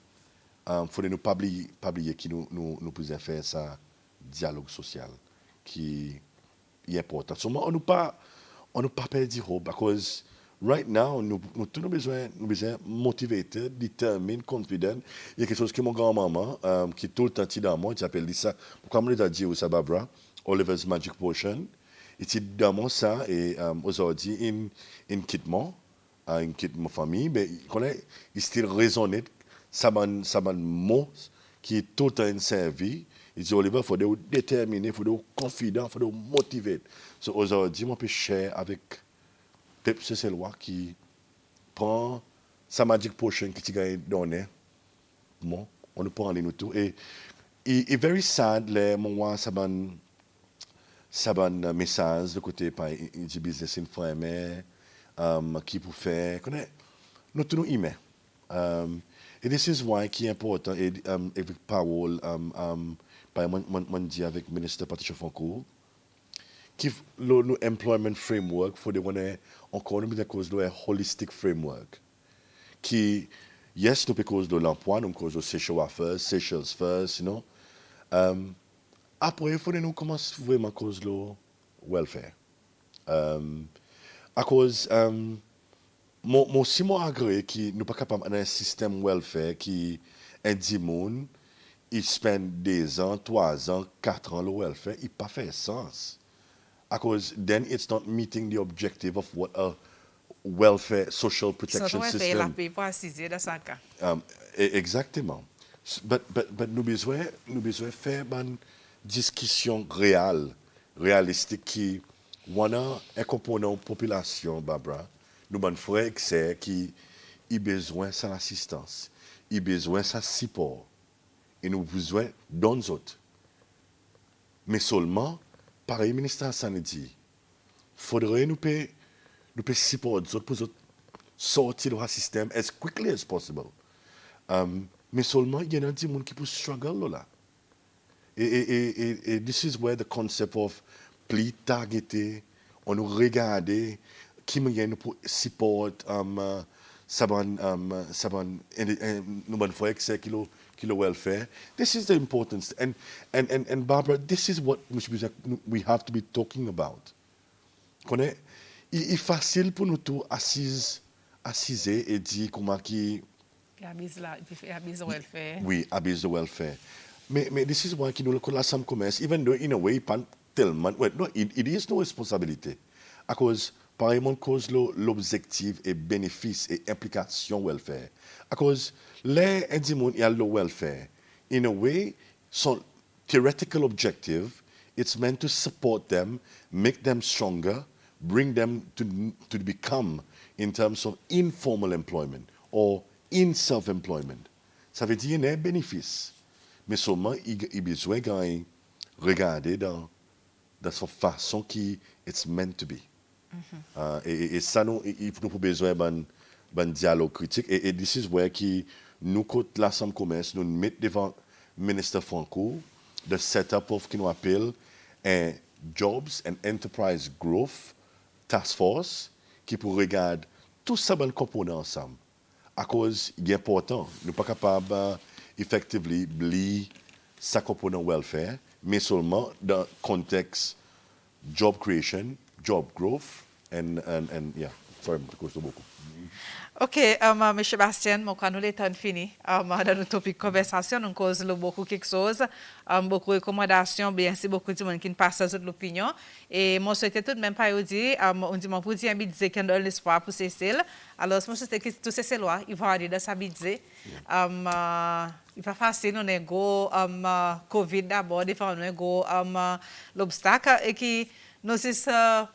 Il faut ne pas oublier que nous pouvons faire ça dialogue social qui est important. Seulement, on n'a pas perdu hope parce que right now, nous tous besoin motivated, determined, confident. Il y a quelque chose que mon grand-maman, qui est tout le temps dans moi, qui appelle ça, comme on l'a dit au Barbara, Oliver's Magic Potion. Il dit dans moi ça, et aujourd'hui, il quitte moi famille, mais il still résonne, ça m'a mot qui est tout le temps servi. Il dit, Oliver, il faut être déterminé, il faut être confident, il faut être motivé. So, aujourd'hui, je peux share avec Pep Cécelois qui prend sa Magic Potion qui t'a donné. Bon, on ne peut aller nous tout. Et very sad, les moments, ça m'a message de côté par du business informé, qui pour faire, nous tous nous aimer. Et this is why qui est important, et avec parole, par mon dit avec le ministre Patricia Franco, qui le employment framework, faut dire encore une cause de holistic framework, qui, yes, nous cause de l'emploi, nous cause de social first, you know. Après, il faut nous commencer vraiment cause de welfare. À cause, mon si moi agré qui nous pas capable d'un système welfare qui un monde il spend 2 ans, 3 ans, 4 ans le welfare, il pas fait sens. Because then it's not meeting the objective of what a welfare social protection system. Exactement. But nous besoin faire une discussion réalistique qui on a un component population Barbara, nous avons frère qui a besoin de son assistance, il a besoin de son support. Et nous avons besoin d'autres autres. Mais seulement, pareil, le ministre Hassan dit, il faudrait nous supporter les autres pour sortir du système as quickly as possible. Mais seulement, il y a des gens qui peuvent struggle là. Et this is where the concept of please targeter, on nous regarder, qui nous pour support, nous faire kilo welfare. This is the importance. And Barbara, this is what we have to be talking about. Il est facile pour nous tous assiser et dire comment qui... Abuse le welfare. Oui, abuse le welfare. Mais this is why nous la Sam commerce, even though in a way, pas tellement... Well, no, it is no responsabilité. À cause, pareillement, cause l'objectif et bénéfice et implication welfare. À cause, les individus y a le welfare. In a way, son theoretical objective it's meant to support them, make them stronger, bring them to become in terms of informal employment or in self-employment. Ça veut dire qu'il y a un bénéfice. Mais seulement, il y a besoin de regarder dans sa façon qui it's meant to be. Et ça, il faut besoin d'un dialogue critique. Et this is where nous, côté l'Assemblée commerce, nous mettons devant le ministre Franco the setup of qui nous appelle un Jobs and Enterprise Growth Task Force qui pour regarder tout ça bon component ensemble. À cause, il est important, nous ne sommes pas capables effectivement de sa component welfare, mais seulement dans le contexte job creation, job growth, and yeah, sorry, beaucoup. OK, M. Bastien, mon nous le temps fini. Dans notre topic conversation, nous causons beaucoup quelque chose, beaucoup de recommandations, bien sûr, beaucoup de monde qui ne passe sur l'opinion. Et moi, je souhaitais tout de même pas dire, on dit, mon pour dire, il disait qu'il y a l'espoir pour Cécile. Alors, moi, je souhaitais que tous ces lois, ils vont aller dans sa budget. Il n'est pas facile, on a un COVID d'abord, des fois, on a un l'obstacle, et qui nous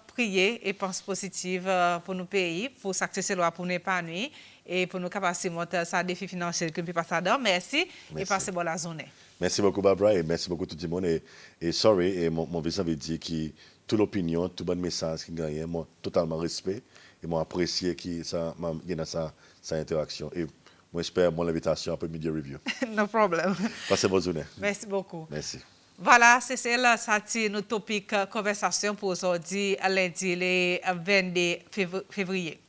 prier et pense positive pour nos pays, pour s'accéder loi pour nous épanouir et pour nous capables de monter ça défi financier que nous pouvons passer dedans. Merci et passez bonne la journée. Merci beaucoup Barbara et merci beaucoup tout le monde et sorry et mon visa veut dire que toute l'opinion, tout bon message qui gagne, moi totalement respect et moi apprécié qui ça gagne sa interaction et moi j'espère mon invitation après media review. No problem. Passez bonne journée. Merci beaucoup. Merci. Voilà, c'est ça, c'est notre topic conversation pour aujourd'hui, lundi, le 22 février.